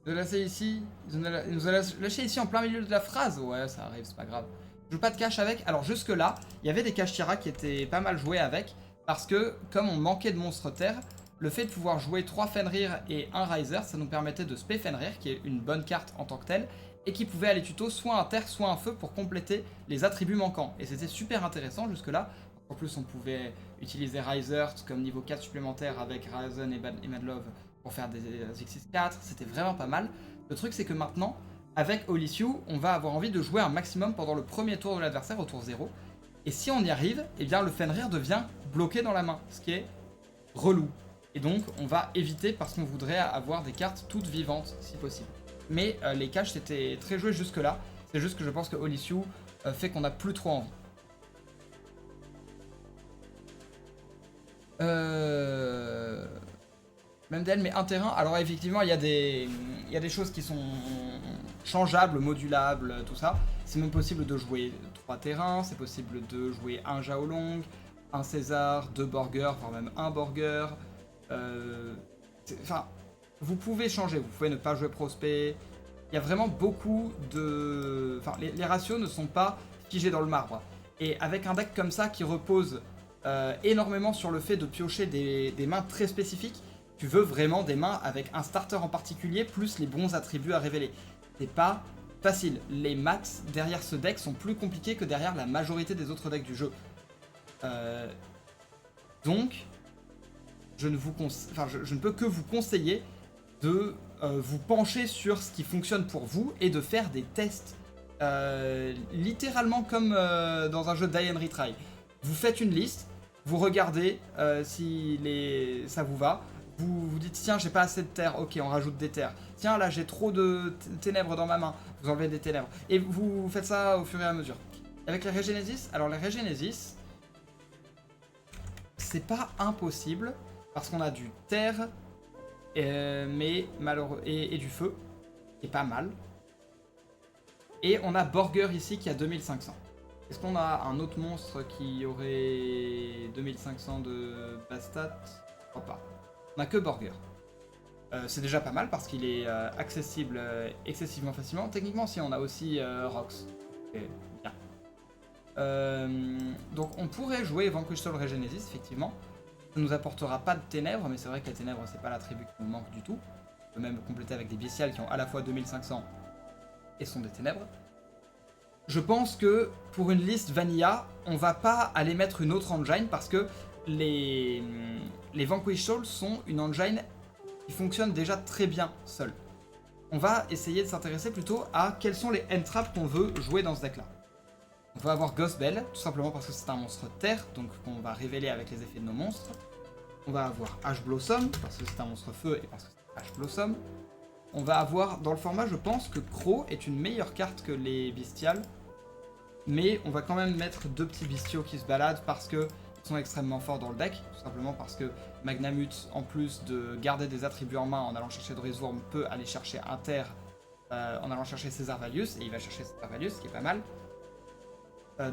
Il nous a lâché ici en plein milieu de la phrase. Ouais, ça arrive, c'est pas grave. Je joue pas de cache avec. Alors jusque là, il y avait des caches Tira qui étaient pas mal joués avec. Parce que, comme on manquait de monstres terre, le fait de pouvoir jouer 3 Fenrir et 1 Riser, ça nous permettait de spé Fenrir, qui est une bonne carte en tant que telle, et qui pouvait aller tuto soit un terre, soit un feu pour compléter les attributs manquants. Et c'était super intéressant jusque là. En plus, on pouvait utiliser Riser comme niveau 4 supplémentaire avec Ryzen et Madlove pour faire des X64, c'était vraiment pas mal. Le truc, c'est que maintenant, avec Olysue, on va avoir envie de jouer un maximum pendant le premier tour de l'adversaire, au tour 0. Et si on y arrive, eh bien le Fenrir devient bloqué dans la main, ce qui est relou. Et donc, on va éviter parce qu'on voudrait avoir des cartes toutes vivantes, si possible. Mais les caches, c'était très joué jusque-là. C'est juste que je pense que Olysue fait qu'on n'a plus trop envie. Même d'elle, mais un terrain. Alors effectivement, il y a des choses qui sont changeables, modulables, tout ça. C'est même possible de jouer 3 terrains, c'est possible de jouer un Xiaolong, un César, 2 Borger, voire même un Borger. Enfin, vous pouvez changer, vous pouvez ne pas jouer Prospect. Il y a vraiment beaucoup de... Enfin, les ratios ne sont pas figés dans le marbre. Et avec un deck comme ça qui repose énormément sur le fait de piocher des mains très spécifiques, tu veux vraiment des mains avec un starter en particulier plus les bons attributs à révéler. C'est pas facile. Les maths derrière ce deck sont plus compliqués que derrière la majorité des autres decks du jeu. Donc, je ne peux que vous conseiller de vous pencher sur ce qui fonctionne pour vous et de faire des tests littéralement comme dans un jeu Die and Retry. Vous faites une liste, vous regardez si ça vous va. Vous dites tiens j'ai pas assez de terre, ok on rajoute des terres. Tiens là j'ai trop de ténèbres dans ma main, vous enlevez des ténèbres. Et vous faites ça au fur et à mesure. Avec les Régénésis, alors les Régénésis, c'est pas impossible parce qu'on a du terre mais malheureux et du feu, et pas mal. Et on a Borger ici qui a 2500. Est-ce qu'on a un autre monstre qui aurait 2500 de Bastat? Je crois pas. On a que Borger. C'est déjà pas mal parce qu'il est accessible excessivement facilement. Techniquement, si on a aussi Rox. Bien. Donc on pourrait jouer Vanquish Soul Regenesis, effectivement. Ça nous apportera pas de ténèbres, mais c'est vrai que les ténèbres, c'est pas l'attribut qui nous manque du tout. On peut même compléter avec des bestiales qui ont à la fois 2500 et sont des ténèbres. Je pense que pour une liste vanilla, on va pas aller mettre une autre engine parce que les, les Vanquish Souls sont une engine qui fonctionne déjà très bien seule. On va essayer de s'intéresser plutôt à quels sont les end traps qu'on veut jouer dans ce deck là. On va avoir Ghost Bell, tout simplement parce que c'est un monstre terre, donc qu'on va révéler avec les effets de nos monstres. On va avoir Ash Blossom, parce que c'est un monstre feu et parce que c'est Ash Blossom. On va avoir, dans le format, je pense que Crow est une meilleure carte que les Bestiales. Mais on va quand même mettre 2 petits bestiaux qui se baladent parce qu'ils sont extrêmement forts dans le deck. Tout simplement parce que Magnamut, en plus de garder des attributs en main en allant chercher Dorisworm, peut aller chercher un terre en allant chercher César Valius. Et il va chercher César Valius, ce qui est pas mal.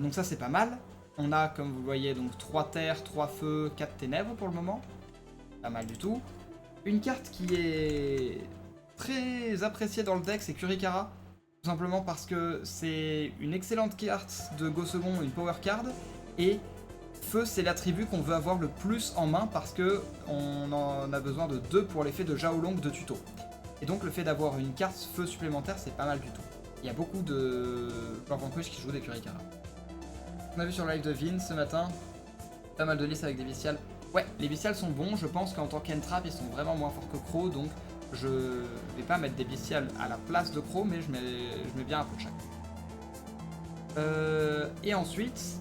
Donc ça c'est pas mal. On a, comme vous le voyez, donc 3 terres, 3 feux, 4 ténèbres pour le moment. Pas mal du tout. Une carte qui est très appréciée dans le deck, c'est Kurikara. Tout simplement parce que c'est une excellente carte de Go Second, une power card. Et feu, c'est l'attribut qu'on veut avoir le plus en main parce que on en a besoin de 2 pour l'effet de Xiaolong de tuto. Et donc le fait d'avoir une carte feu supplémentaire, c'est pas mal du tout. Il y a beaucoup de joueurs Vanquish qui jouent des Kurikara. On a vu sur le live de Vin ce matin, pas mal de listes avec des bestiales. Ouais, les bestiales sont bons, je pense qu'en tant qu'entrap, ils sont vraiment moins forts que Crow, donc je vais pas mettre des bestiales à la place de Crow, mais je mets bien un peu de chaque. Et ensuite,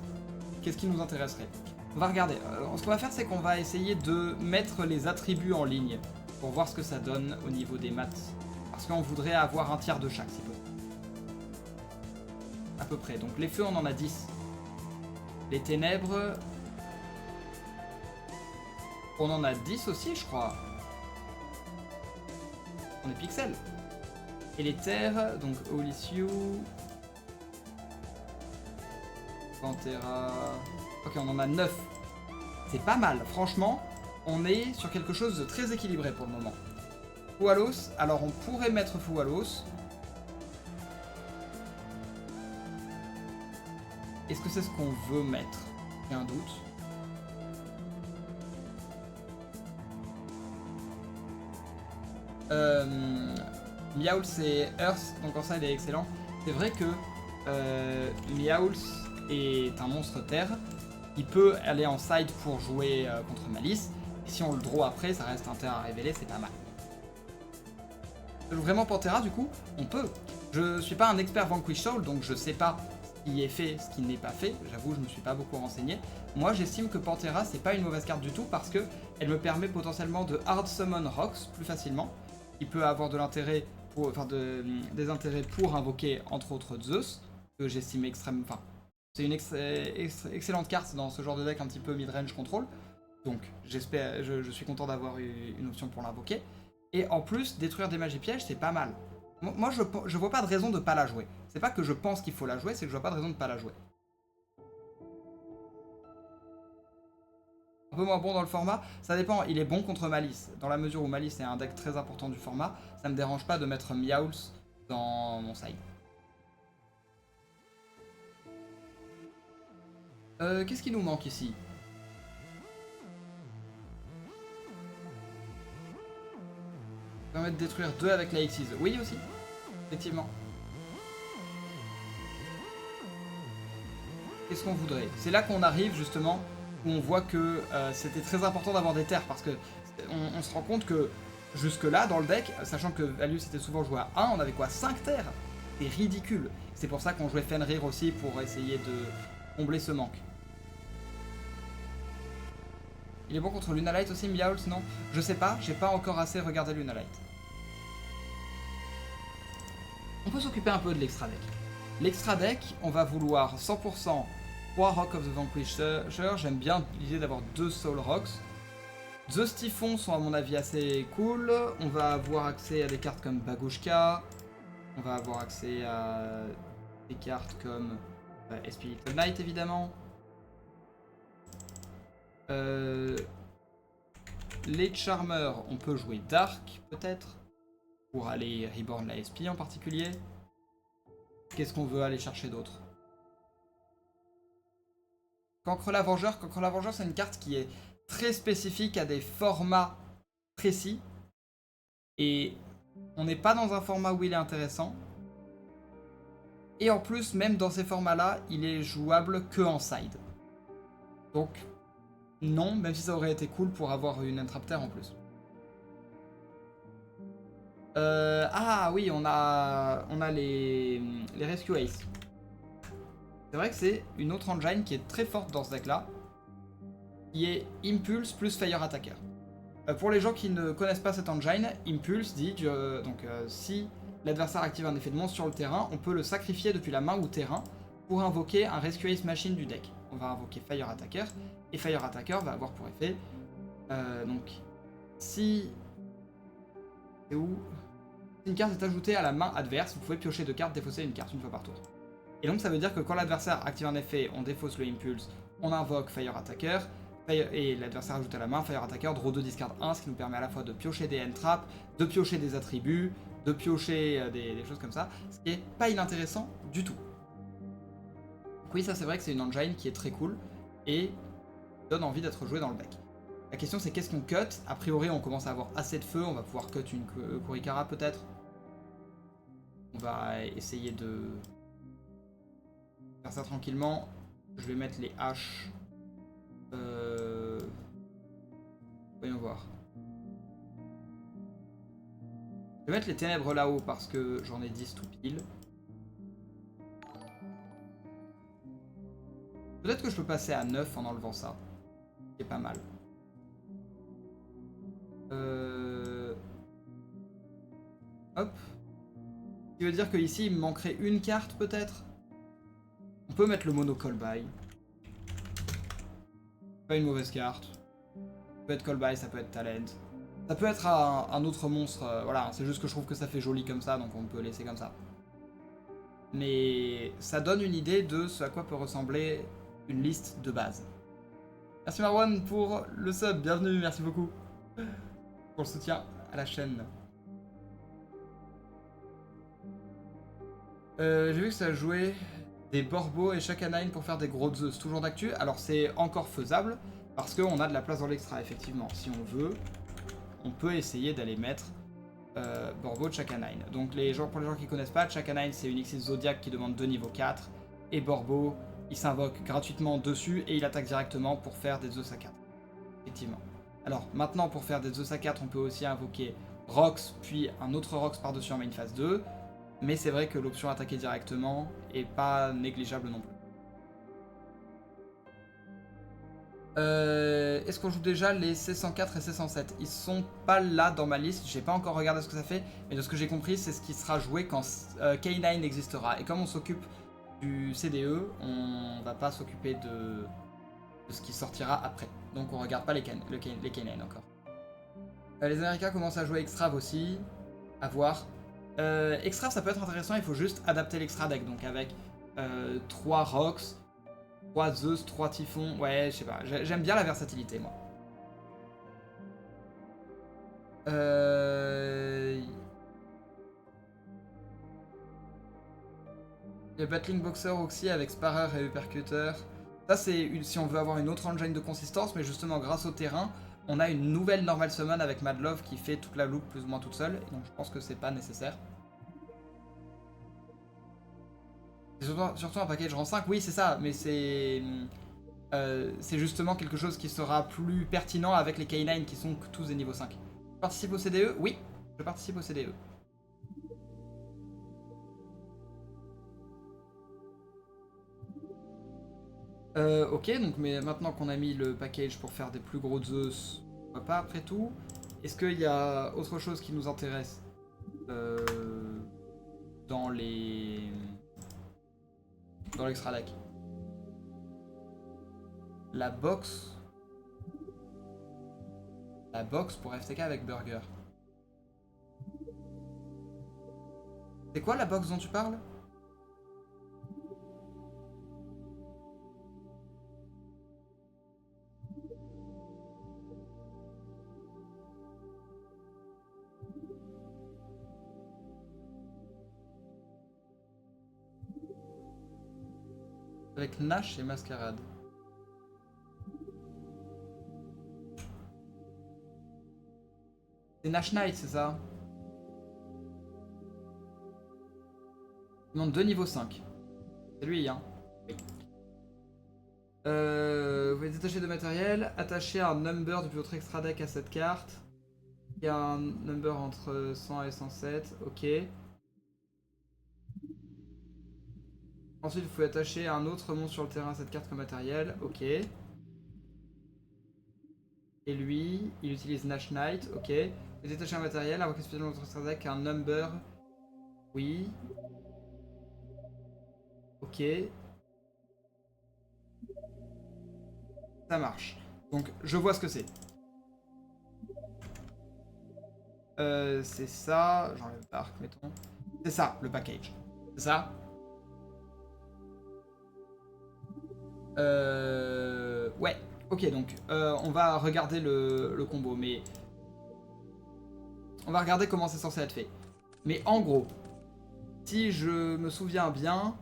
qu'est-ce qui nous intéresserait? On va regarder. Ce qu'on va faire, c'est qu'on va essayer de mettre les attributs en ligne pour voir ce que ça donne au niveau des maths. Parce qu'on voudrait avoir un tiers de chaque, si possible. À peu près. Donc les feux, on en a 10. Les ténèbres, on en a 10 aussi, je crois. On est pixel. Et les terres, donc Olysio, Pantera. Ok, on en a 9. C'est pas mal, franchement. On est sur quelque chose de très équilibré pour le moment. Foualos, alors on pourrait mettre Foualos. Est-ce que c'est ce qu'on veut mettre? Il y a un doute. Meowls c'est Earth, donc en ça il est excellent. C'est vrai que Meowls est un monstre terre. Il peut aller en side pour jouer contre Malice. Et si on le draw après, ça reste un terre à révéler, c'est pas mal. Vraiment Pantera, du coup, on peut. Je suis pas un expert Vanquish Soul, donc je sais pas ce qui est fait, ce qui n'est pas fait. J'avoue, je me suis pas beaucoup renseigné. Moi, j'estime que Pantera, c'est pas une mauvaise carte du tout parce que elle me permet potentiellement de hard summon Rox plus facilement. Il peut avoir de l'intérêt pour, des intérêts pour invoquer entre autres Zeus, que j'estime extrêmement. Enfin, c'est une excellente carte dans ce genre de deck un petit peu mid-range control. Donc, j'espère, je suis content d'avoir eu une option pour l'invoquer. Et en plus, détruire des magies pièges, c'est pas mal. Moi, je vois pas de raison de pas la jouer. C'est pas que je pense qu'il faut la jouer, c'est que je vois pas de raison de pas la jouer. Un peu moins bon dans le format, ça dépend, il est bon contre Malice. Dans la mesure où Malice est un deck très important du format, ça me dérange pas de mettre Meowls dans mon side. Qu'est-ce qui nous manque ici? Ça permet de détruire 2 avec la Xyz. Oui aussi, effectivement. Qu'est-ce qu'on voudrait? C'est là qu'on arrive justement où on voit que c'était très important d'avoir des terres parce que on se rend compte que jusque là dans le deck, sachant que Valius était souvent joué à 1, on avait quoi 5 terres? C'est ridicule. C'est pour ça qu'on jouait Fenrir aussi pour essayer de combler ce manque. Il est bon contre Lunalight aussi, Meowls, non? Je sais pas, j'ai pas encore assez regardé Lunalight. On peut s'occuper un peu de l'extra deck. L'extra deck, on va vouloir 100% 3 Rock of the Vanquisher. J'aime bien l'idée d'avoir 2 Soul Rocks. The Typhon sont à mon avis assez cool. On va avoir accès à des cartes comme Bagushka. On va avoir accès à des cartes comme SP Little Knight évidemment. Les Charmers, on peut jouer Dark peut-être. Pour aller Reborn la SP en particulier. Qu'est-ce qu'on veut aller chercher d'autre? Cancre la Vengeur. Cancre la Vengeur, c'est une carte qui est très spécifique à des formats précis. Et on n'est pas dans un format où il est intéressant. Et en plus, même dans ces formats-là, il est jouable que en side. Donc, Non, même si ça aurait été cool pour avoir une Entrapter en plus. Ah oui, on a les Rescue Ace. C'est vrai que c'est une autre engine qui est très forte dans ce deck-là, qui est Impulse plus Fire Attacker. Pour les gens qui ne connaissent pas cette engine, Impulse dit que si l'adversaire active un effet de monstre sur le terrain, on peut le sacrifier depuis la main ou terrain pour invoquer un Rescue Ace Machine du deck. On va invoquer Fire Attacker, et Fire Attacker va avoir pour effet... donc, si... C'est où? Si une carte est ajoutée à la main adverse, vous pouvez piocher 2 cartes, défausser une carte une fois par tour. Et donc ça veut dire que quand l'adversaire active un effet, on défausse le Impulse, on invoque Fire Attacker, et l'adversaire ajoute à la main Fire Attacker, draw 2, discard 1, ce qui nous permet à la fois de piocher des end-traps, de piocher des attributs, de piocher des choses comme ça, ce qui est pas inintéressant du tout. Donc oui, ça c'est vrai que c'est une engine qui est très cool, et donne envie d'être joué dans le deck. La question c'est qu'est-ce qu'on cut? A priori on commence à avoir assez de feu, on va pouvoir cut une Kurikara peut-être. On va essayer de faire ça tranquillement. Je vais mettre les haches. Voyons voir. Je vais mettre les ténèbres là-haut parce que j'en ai 10 tout pile. Peut-être que je peux passer à 9 en enlevant ça. C'est pas mal. Hop. Ce qui veut dire qu'ici il me manquerait une carte peut-être. On peut mettre le mono call by. Pas une mauvaise carte. Ça peut être call by, ça peut être talent. Ça peut être un autre monstre, voilà, c'est juste que je trouve que ça fait joli comme ça, donc on peut laisser comme ça. Mais ça donne une idée de ce à quoi peut ressembler une liste de base. Merci Marwan pour le sub, bienvenue, merci beaucoup pour le soutien à la chaîne. J'ai vu que ça jouait des Borbo et Chakanine pour faire des gros Zeus, toujours d'actu. Alors c'est encore faisable, parce qu'on a de la place dans l'extra, effectivement. Si on veut, on peut essayer d'aller mettre Borbo Chakanine. Donc pour les gens qui connaissent pas, Chakanine c'est une Xyz Zodiac qui demande 2 niveau 4, et Borbo, il s'invoque gratuitement dessus, et il attaque directement pour faire des Zeus à 4. Effectivement. Alors maintenant, pour faire des Zeus à 4, on peut aussi invoquer Rox, puis un autre Rox par-dessus en main phase 2, mais c'est vrai que l'option attaquer directement est pas négligeable non plus. Est-ce qu'on joue déjà les C104 et C107? Ils sont pas là dans ma liste, j'ai pas encore regardé ce que ça fait, mais de ce que j'ai compris, c'est ce qui sera joué quand K9 existera. Et comme on s'occupe du CDE, on va pas s'occuper de ce qui sortira après. Donc on regarde pas les K9 encore. Les Américains commencent à jouer Extrave aussi, à voir. Extrave ça peut être intéressant, il faut juste adapter l'extra deck, donc avec 3 Rox, 3 Zeus, 3 Typhon, ouais, je sais pas, j'aime bien la versatilité, moi. Il y a Battling Boxer aussi avec Sparer et Uppercutter. Ça, c'est si on veut avoir une autre engine de consistance, mais justement, grâce au terrain, on a une nouvelle Normal Summon avec Madlove qui fait toute la loupe plus ou moins toute seule, et donc je pense que c'est pas nécessaire. Surtout un package rang 5, oui c'est ça, mais c'est justement quelque chose qui sera plus pertinent avec les K9 qui sont tous des niveaux 5. Je participe au CDE? Oui, je participe au CDE. Ok, donc mais maintenant qu'on a mis le package pour faire des plus gros Zeus, pourquoi pas après tout. Est-ce qu'il y a autre chose qui nous intéresse dans l'extra deck? La box pour FTK avec Burger. C'est quoi la box dont tu parles? Avec Nash et Mascarade. C'est Nash Knight, c'est ça? Il demande 2 niveaux 5. C'est lui, hein? Oui. Vous pouvez détacher de matériel, attacher un number depuis votre extra deck à cette carte. Il y a un number entre 100 et 107, ok. Ensuite, vous pouvez attacher un autre monstre sur le terrain à cette carte comme matériel, ok. Et lui, il utilise Nash Knight, ok. Vous détachez un matériel, invoquer spécialement votre extra deck un number. Oui. Ok. Ça marche. Donc, je vois ce que c'est. C'est ça. J'enlève Bark, mettons. C'est ça, le package. C'est ça. Ouais. Ok, donc, on va regarder le combo, mais... On va regarder comment c'est censé être fait. Mais en gros, si je me souviens bien,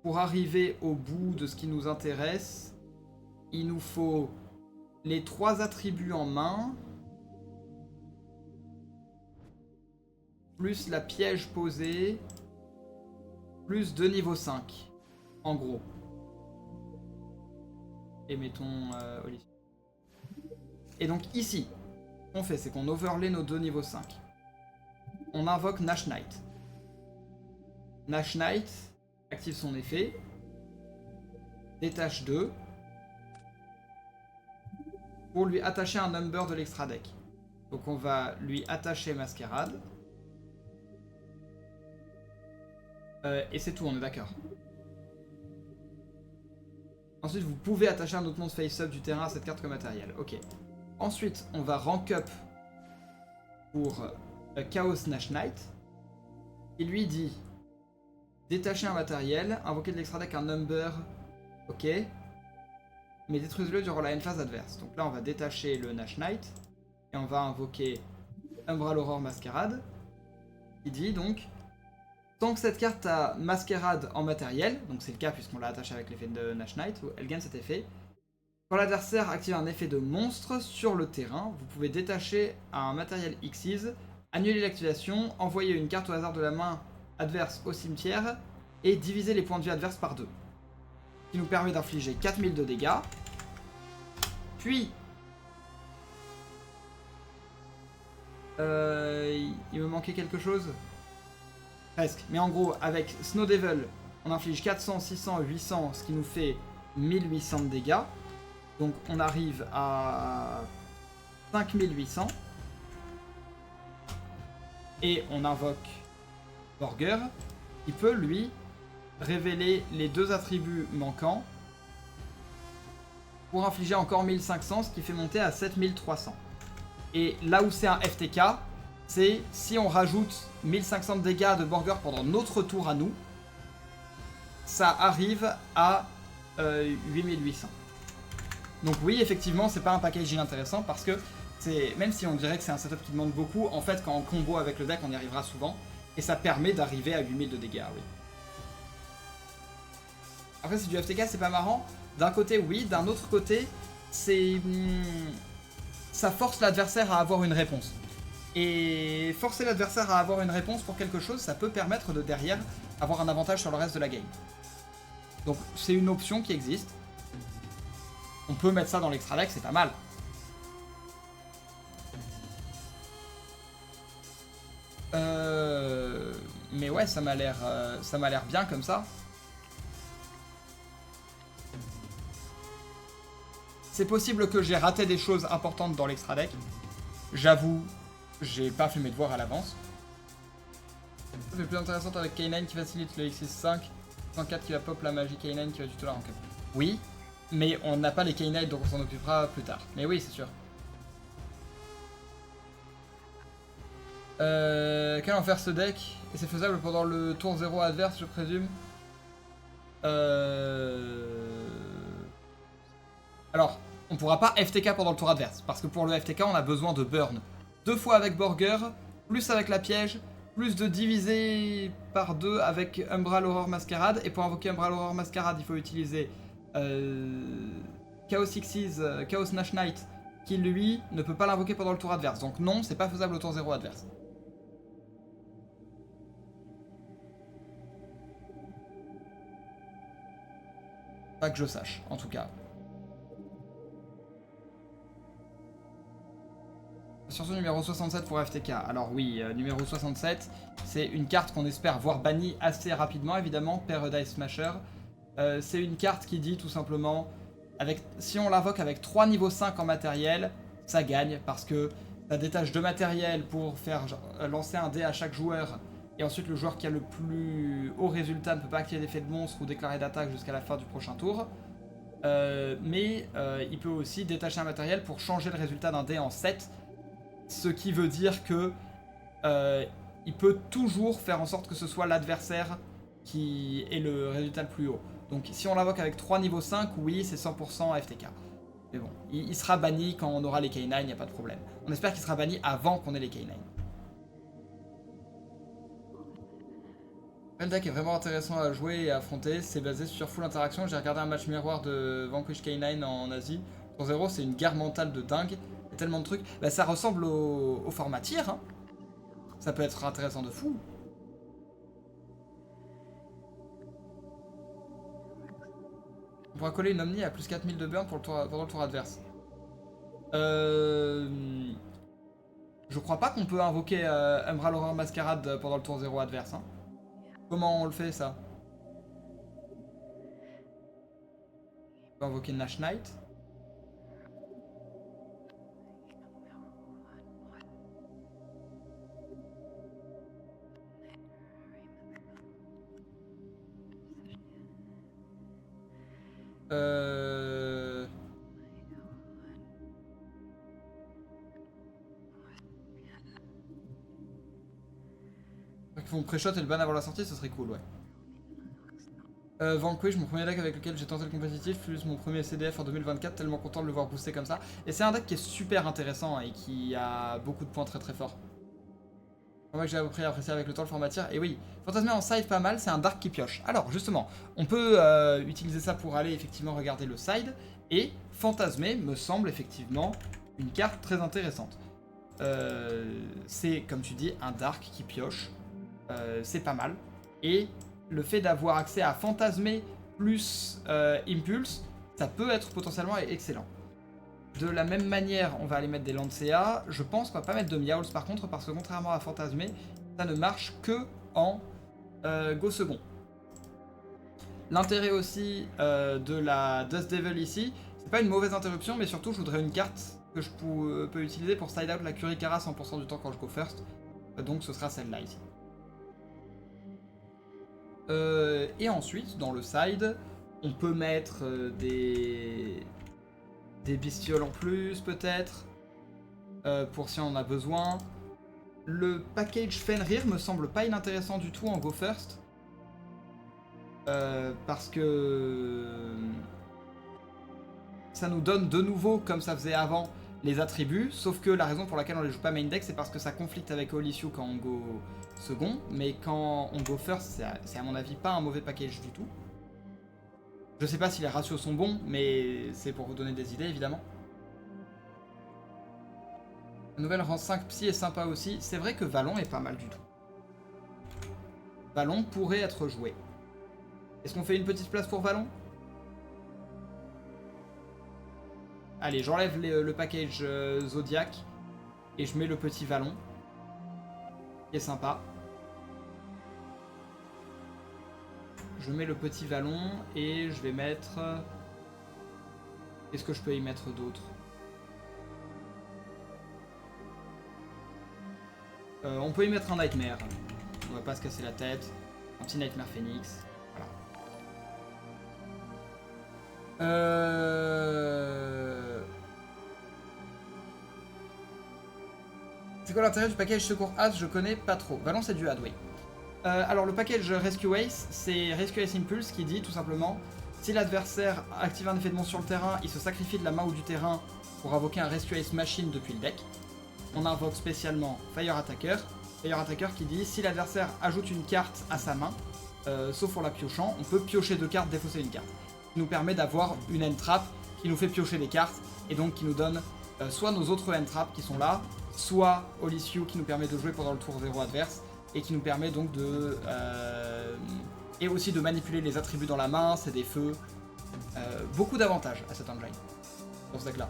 pour arriver au bout de ce qui nous intéresse, il nous faut les 3 attributs en main, plus la piège posée, plus 2 niveaux 5, en gros. Et mettons Olivier. Et donc ici, ce qu'on fait, c'est qu'on overlay nos 2 niveaux 5. On invoque Nash Knight. Nash Knight active son effet, détache 2, pour lui attacher un number de l'extra deck. Donc on va lui attacher Masquerade. Et c'est tout, on est d'accord. Ensuite, vous pouvez attacher un autre monstre face-up du terrain à cette carte comme matériel. Ok. Ensuite, on va rank up pour Chaos Nash Knight. Il lui dit détacher un matériel, invoquer de l'extra deck un number. Ok. Mais détruisez-le durant la end phase adverse. Donc là, on va détacher le Nash Knight. Et on va invoquer Umbral Horror Masquerade. Il dit donc tant que cette carte a Masquerade en matériel, donc c'est le cas puisqu'on l'a attaché avec l'effet de Nash Knight, elle gagne cet effet. Quand l'adversaire active un effet de monstre sur le terrain, vous pouvez détacher un matériel Xyz, annuler l'activation, envoyer une carte au hasard de la main adverse au cimetière et diviser les points de vie adverses par 2. Ce qui nous permet d'infliger 4000 de dégâts. Puis, il me manquait quelque chose. Presque. Mais en gros, avec Snow Devil, on inflige 400, 600, 800, ce qui nous fait 1800 de dégâts. Donc on arrive à 5800. Et on invoque Borger, qui peut, lui, révéler les 2 attributs manquants pour infliger encore 1500, ce qui fait monter à 7300. Et là où c'est un FTK, c'est si on rajoute 1500 de dégâts de Borger pendant notre tour à nous, ça arrive à 8800. Donc oui, effectivement, c'est pas un package inintéressant parce que même si on dirait que c'est un setup qui demande beaucoup, en fait, quand on combo avec le deck, on y arrivera souvent. Et ça permet d'arriver à 8000 de dégâts, oui. Après, c'est du FTK, c'est pas marrant. D'un côté, oui. D'un autre côté, c'est... ça force l'adversaire à avoir une réponse. Et forcer l'adversaire à avoir une réponse pour quelque chose, ça peut permettre de derrière avoir un avantage sur le reste de la game. Donc c'est une option qui existe. On peut mettre ça dans l'extra deck, c'est pas mal. Mais ouais, ça m'a l'air bien comme ça. C'est possible que j'ai raté des choses importantes dans l'extra deck. J'avoue, j'ai pas fait mes devoirs à l'avance. Ça fait plus intéressant avec K9 qui facilite le X65, 104 qui va pop la magie K9 qui va tuto la rank up. Oui, mais on n'a pas les K9 donc on s'en occupera plus tard. Mais oui, c'est sûr. Quel en faire ce deck? Et c'est faisable pendant le tour 0 adverse, je présume. Alors, on pourra pas FTK pendant le tour adverse, parce que pour le FTK, on a besoin de burn. 2 fois avec Borger, plus avec la piège, plus de diviser par 2 avec Umbral Horror Masquerade. Et pour invoquer Umbral Horror Masquerade, il faut utiliser Chaos Xyz, Chaos Nash Knight, qui lui ne peut pas l'invoquer pendant le tour adverse. Donc non, c'est pas faisable au tour 0 adverse. Pas que je sache, en tout cas. Surtout numéro 67 pour FTK. Alors oui, numéro 67, c'est une carte qu'on espère voir bannie assez rapidement, évidemment, Paradise Smasher. C'est une carte qui dit tout simplement, si on l'invoque avec 3 niveaux 5 en matériel, ça gagne, parce que ça détache 2 matériels pour faire lancer un dé à chaque joueur, et ensuite le joueur qui a le plus haut résultat ne peut pas activer d'effet de monstre ou déclarer d'attaque jusqu'à la fin du prochain tour. Mais il peut aussi détacher un matériel pour changer le résultat d'un dé en 7, ce qui veut dire que il peut toujours faire en sorte que ce soit l'adversaire qui ait le résultat le plus haut. Donc si on l'invoque avec 3 niveaux 5, oui, c'est 100% FTK. Mais bon, il sera banni quand on aura les K9, il n'y a pas de problème. On espère qu'il sera banni avant qu'on ait les K9. Le deck est vraiment intéressant à jouer et à affronter, c'est basé sur full interaction. J'ai regardé un match miroir de Vanquish K9 en Asie. 3-0, c'est une guerre mentale de dingue. Il y a tellement de trucs. Bah, ça ressemble au format tir. Hein. Ça peut être intéressant de fou. On pourra coller une Omni à plus 4000 de burn pendant le tour adverse. Je crois pas qu'on peut invoquer Umbral Horror Masquerade pendant le tour 0 adverse. Hein. Comment on le fait ça? On peut invoquer Nash Knight. Ils font pré-shot et le ban avant la sortie, ce serait cool, ouais. Vanquish, mon premier deck avec lequel j'ai tenté le compétitif, plus mon premier CDF en 2024, tellement content de le voir booster comme ça. Et c'est un deck qui est super intéressant et qui a beaucoup de points très très forts. Moi que j'ai appris à apprécier avec le temps le format tir. Et oui, fantasmer en side pas mal, c'est un dark qui pioche. Alors justement, on peut utiliser ça pour aller effectivement regarder le side. Et fantasmer me semble effectivement une carte très intéressante. C'est comme tu dis un dark qui pioche. C'est pas mal. Et le fait d'avoir accès à fantasmer plus impulse, ça peut être potentiellement excellent. De la même manière, on va aller mettre des Lancea. Je pense qu'on va pas mettre de Meowls par contre, parce que contrairement à fantasmer, ça ne marche que en go second. L'intérêt aussi de la Dust Devil ici, c'est pas une mauvaise interruption, mais surtout je voudrais une carte que je peux utiliser pour side out la Curikara 100% du temps quand je go first. Donc ce sera celle-là ici. Et ensuite, dans le side, on peut mettre des bestioles en plus, peut-être, pour si on en a besoin. Le package Fenrir me semble pas inintéressant du tout en Go First. Parce que ça nous donne de nouveau, comme ça faisait avant, les attributs, sauf que la raison pour laquelle on les joue pas main deck, c'est parce que ça conflicte avec Olysio quand on go second, mais quand on go first, c'est à mon avis pas un mauvais package du tout. Je sais pas si les ratios sont bons, mais c'est pour vous donner des idées évidemment. La nouvelle rang 5 psy est sympa aussi, c'est vrai que Vallon est pas mal du tout. Vallon pourrait être joué. Est-ce qu'on fait une petite place pour Vallon? Allez, j'enlève le package Zodiac et je mets le petit Vallon, qui est sympa. Je mets le petit Vallon et je vais mettre... Qu'est-ce que je peux y mettre d'autre? On peut y mettre un Nightmare. On va pas se casser la tête. Un petit Nightmare Phoenix. Voilà. C'est quoi l'intérêt du package Secours As? Je connais pas trop. Vallon, c'est du Had, oui. Alors le package Rescue Ace, c'est Rescue Ace Impulse qui dit tout simplement si l'adversaire active un effet de monstre sur le terrain, il se sacrifie de la main ou du terrain pour invoquer un Rescue Ace Machine depuis le deck. On invoque spécialement Fire Attacker. Fire Attacker qui dit si l'adversaire ajoute une carte à sa main, sauf en la piochant, on peut piocher 2 cartes, défausser une carte. Ce qui nous permet d'avoir une end trap qui nous fait piocher des cartes et donc qui nous donne soit nos autres end traps qui sont là, soit Olysio qui nous permet de jouer pendant le tour 0 adverse et qui nous permet donc de... et aussi de manipuler les attributs dans la main, c'est des feux. Beaucoup d'avantages à cet engine, dans ce deck là.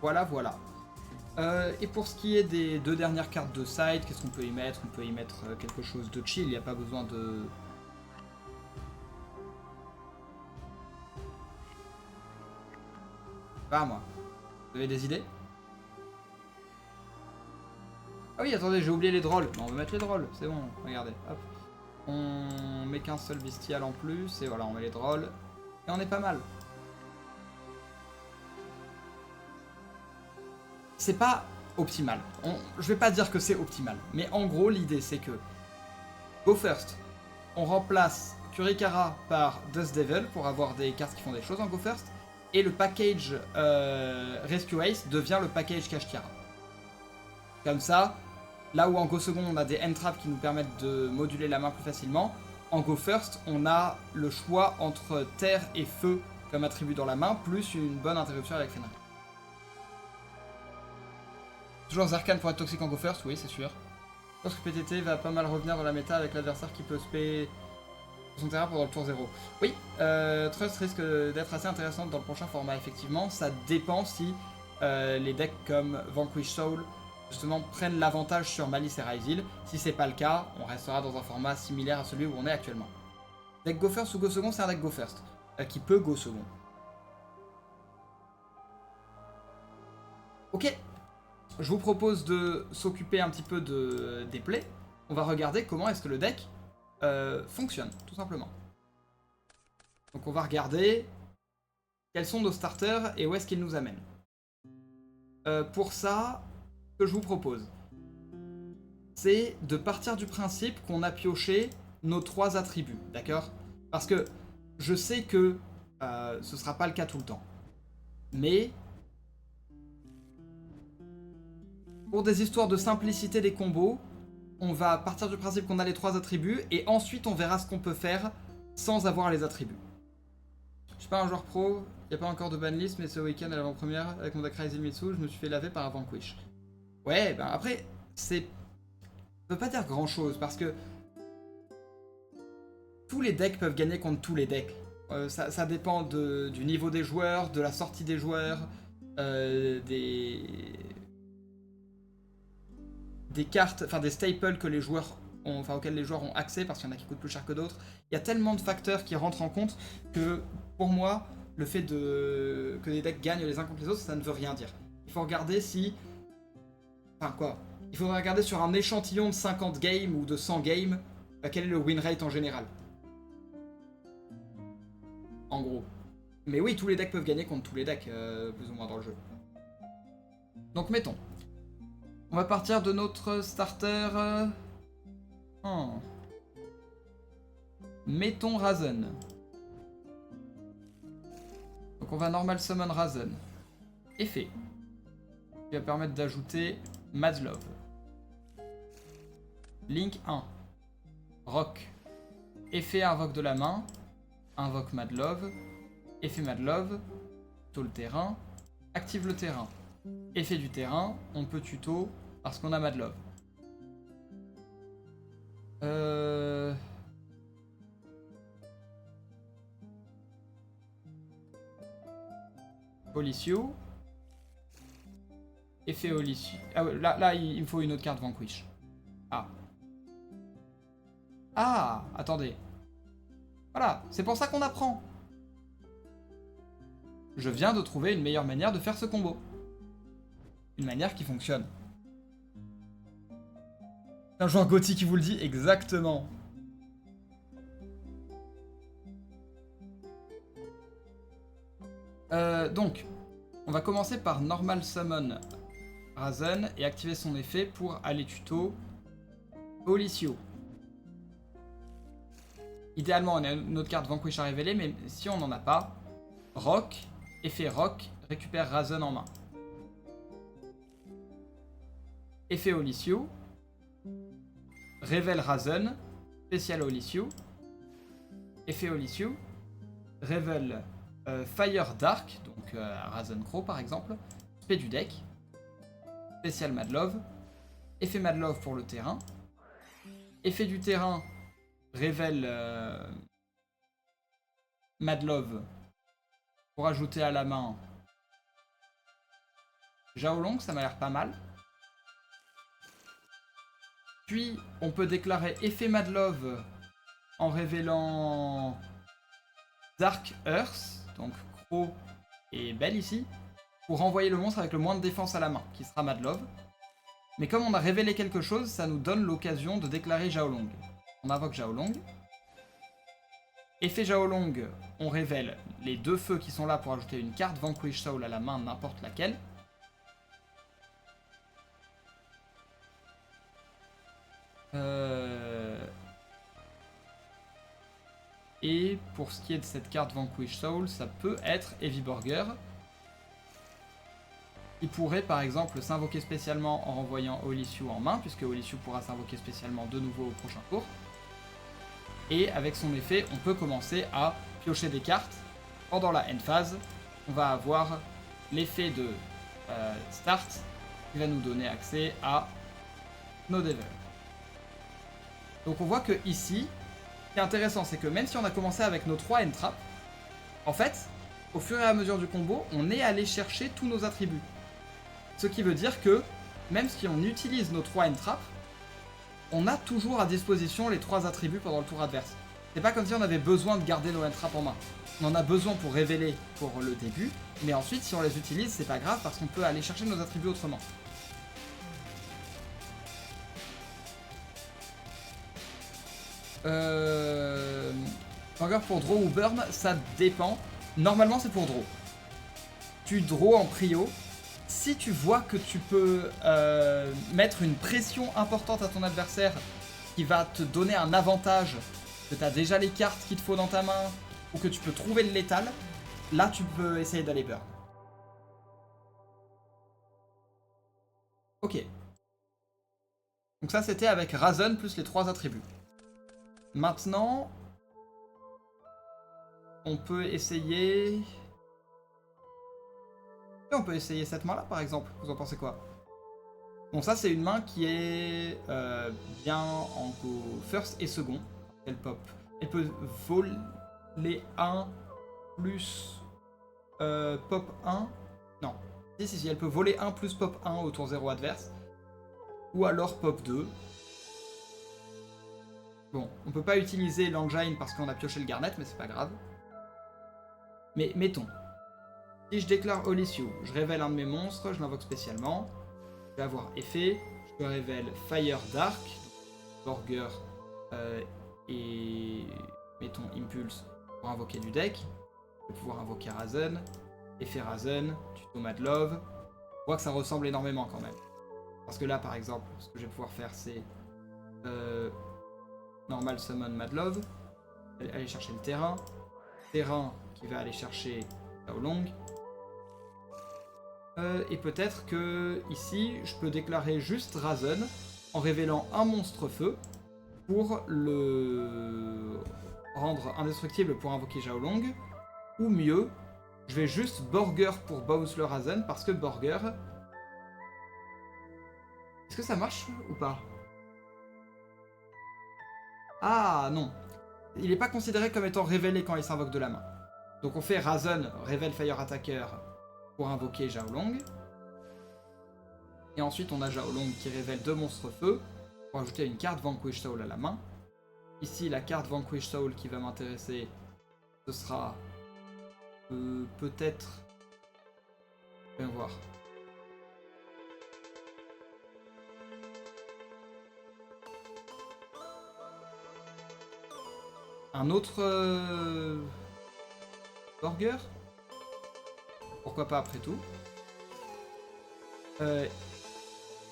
Voilà, voilà. Et pour ce qui est des 2 dernières cartes de side, qu'est-ce qu'on peut y mettre? On peut y mettre quelque chose de chill, il n'y a pas besoin de... Pas moi. Vous avez des idées? Ah oui, attendez, j'ai oublié les drôles. Bon, on va mettre les drôles, c'est bon, regardez, hop. On met qu'un seul bestial en plus, et voilà, on met les drôles. Et on est pas mal. C'est pas optimal. Je vais pas dire que c'est optimal, mais en gros, l'idée c'est que Go First, on remplace Kurikara par Dust Devil pour avoir des cartes qui font des choses en Go First, et le package Rescue Ace devient le package Kashkara. Comme ça, là où en Go Second on a des entraves qui nous permettent de moduler la main plus facilement, en Go First on a le choix entre terre et feu comme attribut dans la main, plus une bonne interruption avec Fenrir. Toujours Zarkan pour être toxique en Go First, oui c'est sûr. Je pense que PTT va pas mal revenir dans la méta avec l'adversaire qui peut spé son terrain pendant le tour 0. Oui, Trust risque d'être assez intéressante dans le prochain format, effectivement. Ça dépend si les decks comme Vanquish Soul justement prennent l'avantage sur Malice et Ryzeal. Si c'est pas le cas, on restera dans un format similaire à celui où on est actuellement. Deck Go First ou Go Second, c'est un deck Go First qui peut Go Second. Ok, je vous propose de s'occuper un petit peu des plays. On va regarder comment est-ce que le deck fonctionne, tout simplement. Donc on va regarder quels sont nos starters et où est-ce qu'ils nous amènent. Pour ça, ce que je vous propose, c'est de partir du principe qu'on a pioché nos 3 attributs, d'accord? Parce que je sais que ce sera pas le cas tout le temps. Mais pour des histoires de simplicité des combos, on va partir du principe qu'on a les 3 attributs et ensuite on verra ce qu'on peut faire sans avoir les attributs. Je suis pas un joueur pro, il n'y a pas encore de banlist, mais ce week-end à l'avant-première, avec mon deck Ryzeal Mitsu, je me suis fait laver par un Vanquish. Ouais, ben après, c'est... Ça veut pas dire grand-chose, parce que... Tous les decks peuvent gagner contre tous les decks. Ça dépend du niveau des joueurs, de la sortie des joueurs, des cartes, enfin des staples que les joueurs ont, enfin auxquels les joueurs ont accès, parce qu'il y en a qui coûtent plus cher que d'autres. Il y a tellement de facteurs qui rentrent en compte que, pour moi, le fait que des decks gagnent les uns contre les autres, ça ne veut rien dire. Il faut regarder si... Enfin quoi? Il faudrait regarder sur un échantillon de 50 games ou de 100 games, quel est le win rate en général. En gros. Mais oui, tous les decks peuvent gagner contre tous les decks, plus ou moins dans le jeu. Donc mettons. On va partir de notre starter... Mettons Razen. Donc on va normal summon Razen. Effet. Qui va permettre d'ajouter Madlove. Link 1. Rock. Effet invoque de la main. Invoque Madlove. Effet Madlove. Tuto le terrain. Active le terrain. Effet du terrain. On peut tuto parce qu'on a Madlove. Olysio. Effet Olysio. Ah ouais, là, il me faut une autre carte Vanquish. Ah. Ah, attendez. Voilà, c'est pour ça qu'on apprend. Je viens de trouver une meilleure manière de faire ce combo. Une manière qui fonctionne. C'est un joueur Gotti qui vous le dit exactement. Donc, on va commencer par Normal Summon Razen et activer son effet pour aller tuto Olysio. Idéalement, on a une autre carte Vanquish à révéler, mais si on n'en a pas, Rock, effet Rock, récupère Razen en main. Effet Olysio, révèle Razen, spécial Olysio. Effet Olysio, révèle Fire Dark, donc Razen Crow par exemple, spé du deck, spécial Madlove, effet Madlove pour le terrain, effet du terrain, révèle Madlove pour ajouter à la main Xiaolong, ça m'a l'air pas mal. Puis, on peut déclarer effet Madlove en révélant Dark Earth, donc Crow et Belle ici, pour renvoyer le monstre avec le moins de défense à la main, qui sera Madlove. Mais comme on a révélé quelque chose, ça nous donne l'occasion de déclarer Xiaolong. On invoque Xiaolong. Effet Xiaolong, on révèle les 2 feux qui sont là pour ajouter une carte Vanquish Soul à la main, n'importe laquelle. Et pour ce qui est de cette carte Vanquish Soul, ça peut être Heavy Burger. Il pourrait par exemple s'invoquer spécialement en renvoyant Olisiu en main, puisque Olisiu pourra s'invoquer spécialement de nouveau au prochain tour. Et avec son effet, on peut commencer à piocher des cartes. Pendant la end phase, on va avoir l'effet de Start, qui va nous donner accès à No Devil. Donc on voit que ici, ce qui est intéressant, c'est que même si on a commencé avec nos 3 end traps, en fait, au fur et à mesure du combo, on est allé chercher tous nos attributs. Ce qui veut dire que, même si on utilise nos 3 end traps, on a toujours à disposition les 3 attributs pendant le tour adverse. C'est pas comme si on avait besoin de garder nos end traps en main. On en a besoin pour révéler pour le début, mais ensuite, si on les utilise, c'est pas grave parce qu'on peut aller chercher nos attributs autrement. Burger pour draw ou burn, ça dépend. Normalement, c'est pour draw. Tu draw en prio. Si tu vois que tu peux mettre une pression importante à ton adversaire qui va te donner un avantage, que tu as déjà les cartes qu'il te faut dans ta main, ou que tu peux trouver le létal, là tu peux essayer d'aller burn. Ok. Donc ça c'était avec Razen plus les 3 attributs. Maintenant, on peut essayer... Et on peut essayer cette main là par exemple, vous en pensez quoi? Bon ça c'est une main qui est bien en go first et second. Elle pop. Elle peut voler 1 plus pop 1. Non. Si, elle peut voler 1 plus pop 1 au tour 0 adverse. Ou alors pop 2. Bon, on peut pas utiliser l'engine parce qu'on a pioché le garnet, mais c'est pas grave. Mais mettons. Si je déclare Olisiu, je révèle un de mes monstres, je l'invoque spécialement. Je vais avoir effet. Je révèle Fire Dark, Burger et mettons Impulse pour invoquer du deck. Je vais pouvoir invoquer Razen. Effet Razen, tuto Madlove. On voit que ça ressemble énormément quand même. Parce que là par exemple, ce que je vais pouvoir faire c'est Normal Summon Madlove. Aller chercher le terrain. Terrain qui va aller chercher Xiaolong. Et peut-être que ici, je peux déclarer juste Razen en révélant un monstre feu pour le rendre indestructible pour invoquer Xiaolong. Ou mieux, je vais juste Burger pour bounce le Razen parce que Burger... Est-ce que ça marche ou pas? Ah non. Il n'est pas considéré comme étant révélé quand il s'invoque de la main. Donc on fait Razen, révèle Fire Attacker pour invoquer Xiaolong. Et ensuite on a Xiaolong qui révèle 2 monstres feu pour ajouter une carte Vanquish Soul à la main. Ici la carte Vanquish Soul qui va m'intéresser, ce sera peut-être... Voyons voir. Un autre Burger? Pourquoi pas après tout.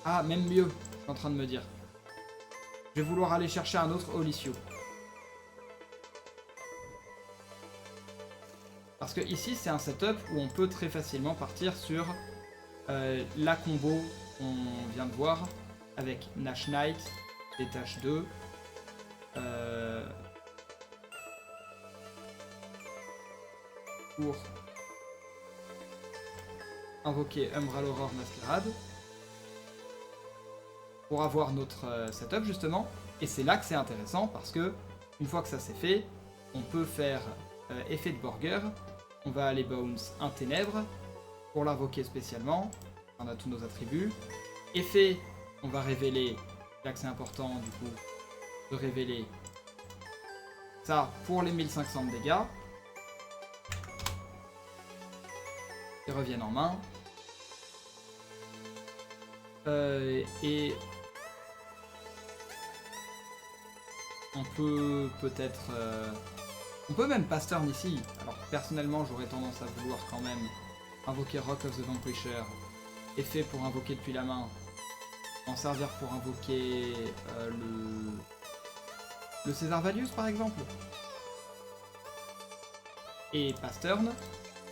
Ah, même mieux, je suis en train de me dire. Je vais vouloir aller chercher un autre Olisiu. Parce que ici, c'est un setup où on peut très facilement partir sur la combo qu'on vient de voir avec Nash Knight, Détache 2, pour invoquer Umbral Horror Masquerade pour avoir notre setup justement, et c'est là que c'est intéressant parce que une fois que ça c'est fait, on peut faire effet de Burger, on va aller bounce un ténèbre pour l'invoquer spécialement, On a tous nos attributs. Effet, on va révéler, là que c'est important du coup, de révéler ça pour les 1500 de dégâts. Ils reviennent en main. Et on peut peut-être... on peut même pass turn ici. Alors personnellement j'aurais tendance à vouloir quand même invoquer Rock of the Vanquisher. Effet pour invoquer depuis la main. En servir pour invoquer le César Valius par exemple. Et pass turn.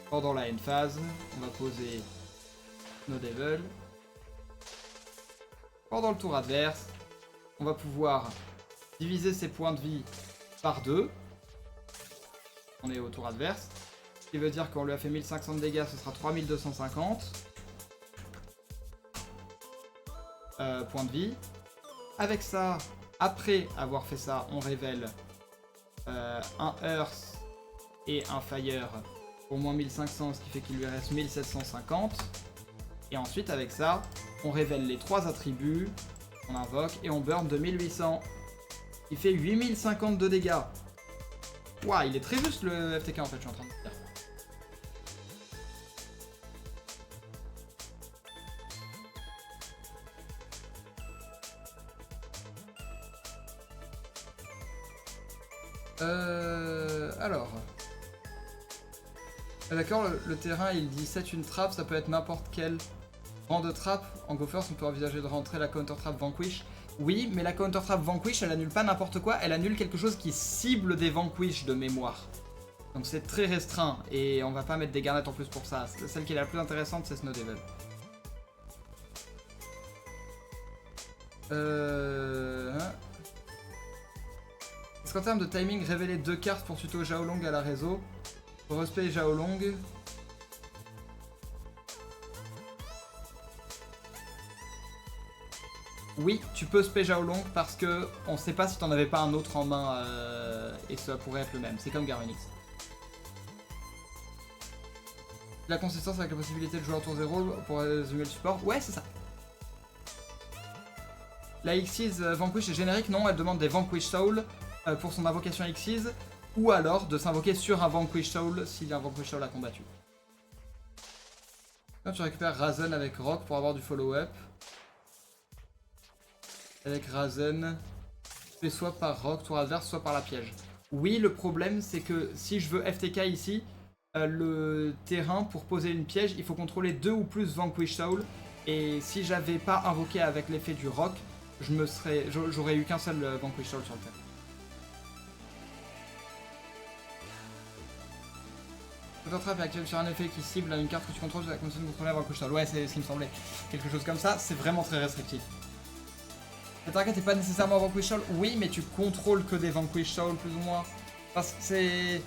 Pendant la end phase, on va poser nos Devil. Pendant le tour adverse, on va pouvoir diviser ses points de vie par 2. On est au tour adverse. Ce qui veut dire qu'on lui a fait 1500 de dégâts, ce sera 3250 points de vie. Avec ça, après avoir fait ça, on révèle un Earth et un Fire pour moins 1500, ce qui fait qu'il lui reste 1750. Et ensuite, avec ça, on révèle les 3 attributs, on invoque et on burn de 1800. Il fait 8050 de dégâts. Ouah, il est très juste le FTK en fait, je suis en train de dire. Alors. D'accord, le terrain il dit c'est une trappe, ça peut être n'importe quel rang de trappe. En Go First, on peut envisager de rentrer la counter trap Vanquish. Oui, mais la counter trap Vanquish, elle annule pas n'importe quoi, elle annule quelque chose qui cible des Vanquish de mémoire. Donc c'est très restreint et on va pas mettre des garnettes en plus pour ça. Celle qui est la plus intéressante, c'est Snow Devil. Est-ce qu'en termes de timing, révéler 2 cartes pour tuto Xiaolong à la réseau? Respect Xiaolong. Oui, tu peux spé Xiaolong parce que on sait pas si t'en avais pas un autre en main et ça pourrait être le même. C'est comme Garunix. La consistance avec la possibilité de jouer en tour 0 pour résumer le support. Ouais, c'est ça. La Xyz Vanquish est générique, non, elle demande des Vanquish Soul pour son invocation Xyz. Ou alors de s'invoquer sur un Vanquish Soul s'il y a un Vanquish Soul à combattu. Quand tu récupères Razen avec Rock pour avoir du follow-up. Avec Razen, tu fais soit par Rock, tour adverse, soit par la piège. Oui, le problème c'est que si je veux FTK ici, le terrain pour poser une piège, il faut contrôler 2 ou plus Vanquish Soul. Et si j'avais pas invoqué avec l'effet du Rock, j'aurais eu qu'un seul Vanquish Soul sur le terrain. Counter Trap est activé sur un effet qui cible une carte que tu contrôles sur la condition de contrôler un Vanquish Soul. Ouais, c'est ce qui me semblait. Quelque chose comme ça, c'est vraiment très restrictif. La target n'est pas nécessairement Vanquish Soul. Oui, mais tu contrôles que des Vanquish Soul, plus ou moins. Parce que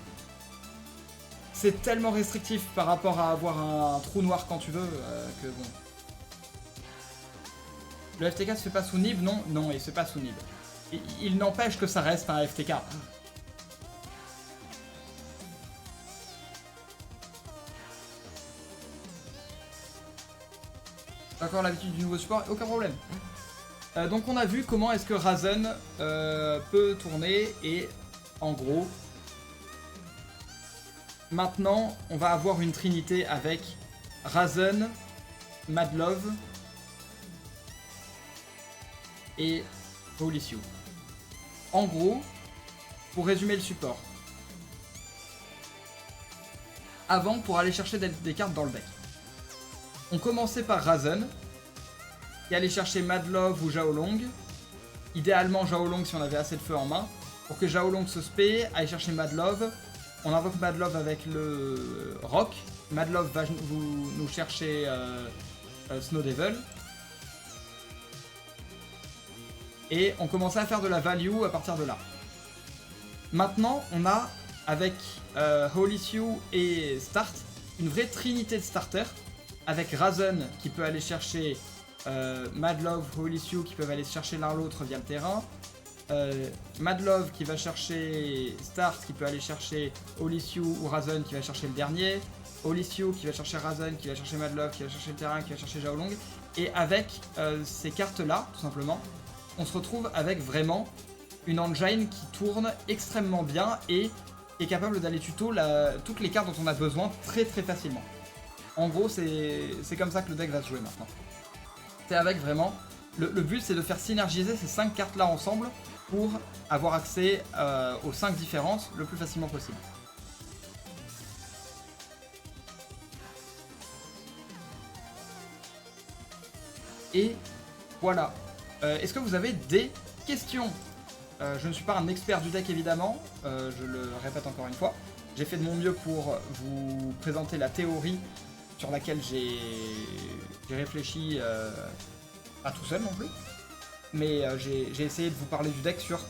c'est tellement restrictif par rapport à avoir un trou noir quand tu veux que bon. Le FTK se fait pas sous Nib? Non, non, il se fait pas sous Nib. Il n'empêche que ça reste un FTK. D'accord, l'habitude du nouveau support, aucun problème. Donc on a vu comment est-ce que Razen peut tourner et en gros, maintenant on va avoir une trinité avec Razen, Madlove et Holy. En gros, pour résumer le support, avant pour aller chercher des cartes dans le deck. On commençait par Razen, qui allait chercher Madlove ou Xiaolong. Idéalement Xiaolong si on avait assez de feu en main. Pour que Xiaolong se spé, aller chercher Madlove. On invoque Madlove avec le Rock. Madlove va nous chercher Snow Devil. Et on commençait à faire de la value à partir de là. Maintenant, on a, avec Holy Sioux et Start, une vraie trinité de starters. Avec Razen qui peut aller chercher Madlove, Holy Sioux qui peuvent aller chercher l'un l'autre via le terrain. Madlove qui va chercher Start qui peut aller chercher Holy Sioux ou Razen qui va chercher le dernier. Olysio qui va chercher Razen, qui va chercher Madlove, qui va chercher le terrain, qui va chercher Xiaolong. Et avec ces cartes-là, tout simplement, on se retrouve avec vraiment une engine qui tourne extrêmement bien et qui est capable d'aller tuto toutes les cartes dont on a besoin très très facilement. En gros, c'est comme ça que le deck va se jouer maintenant. C'est avec vraiment... Le but, c'est de faire synergiser ces 5 cartes-là ensemble pour avoir accès aux 5 différences le plus facilement possible. Et voilà. Est-ce que vous avez des questions? Je ne suis pas un expert du deck évidemment, je le répète encore une fois. J'ai fait de mon mieux pour vous présenter la théorie sur laquelle j'ai réfléchi, pas tout seul non plus. Mais j'ai essayé de vous parler du deck sur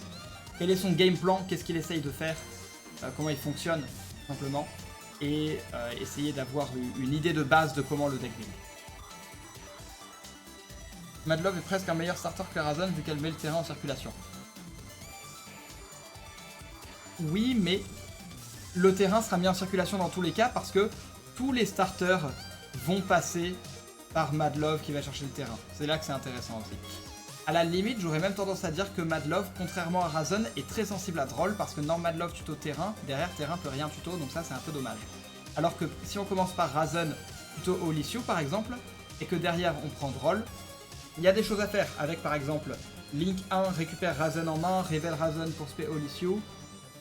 quel est son game plan, qu'est-ce qu'il essaye de faire, comment il fonctionne simplement. Et essayer d'avoir une idée de base de comment le deck build. Madlove est presque un meilleur starter que Razen vu qu'elle met le terrain en circulation. Oui, mais le terrain sera mis en circulation dans tous les cas parce que tous les starters vont passer par Madlove qui va chercher le terrain. C'est là que c'est intéressant aussi. À la limite, j'aurais même tendance à dire que Madlove, contrairement à Razen, est très sensible à Droll parce que non Madlove tuto terrain, derrière terrain peut rien tuto, donc ça c'est un peu dommage. Alors que si on commence par Razen tuto Olysio par exemple, et que derrière on prend Droll, il y a des choses à faire avec par exemple Link 1 récupère Razen en main, révèle Razen pour spé Olysio.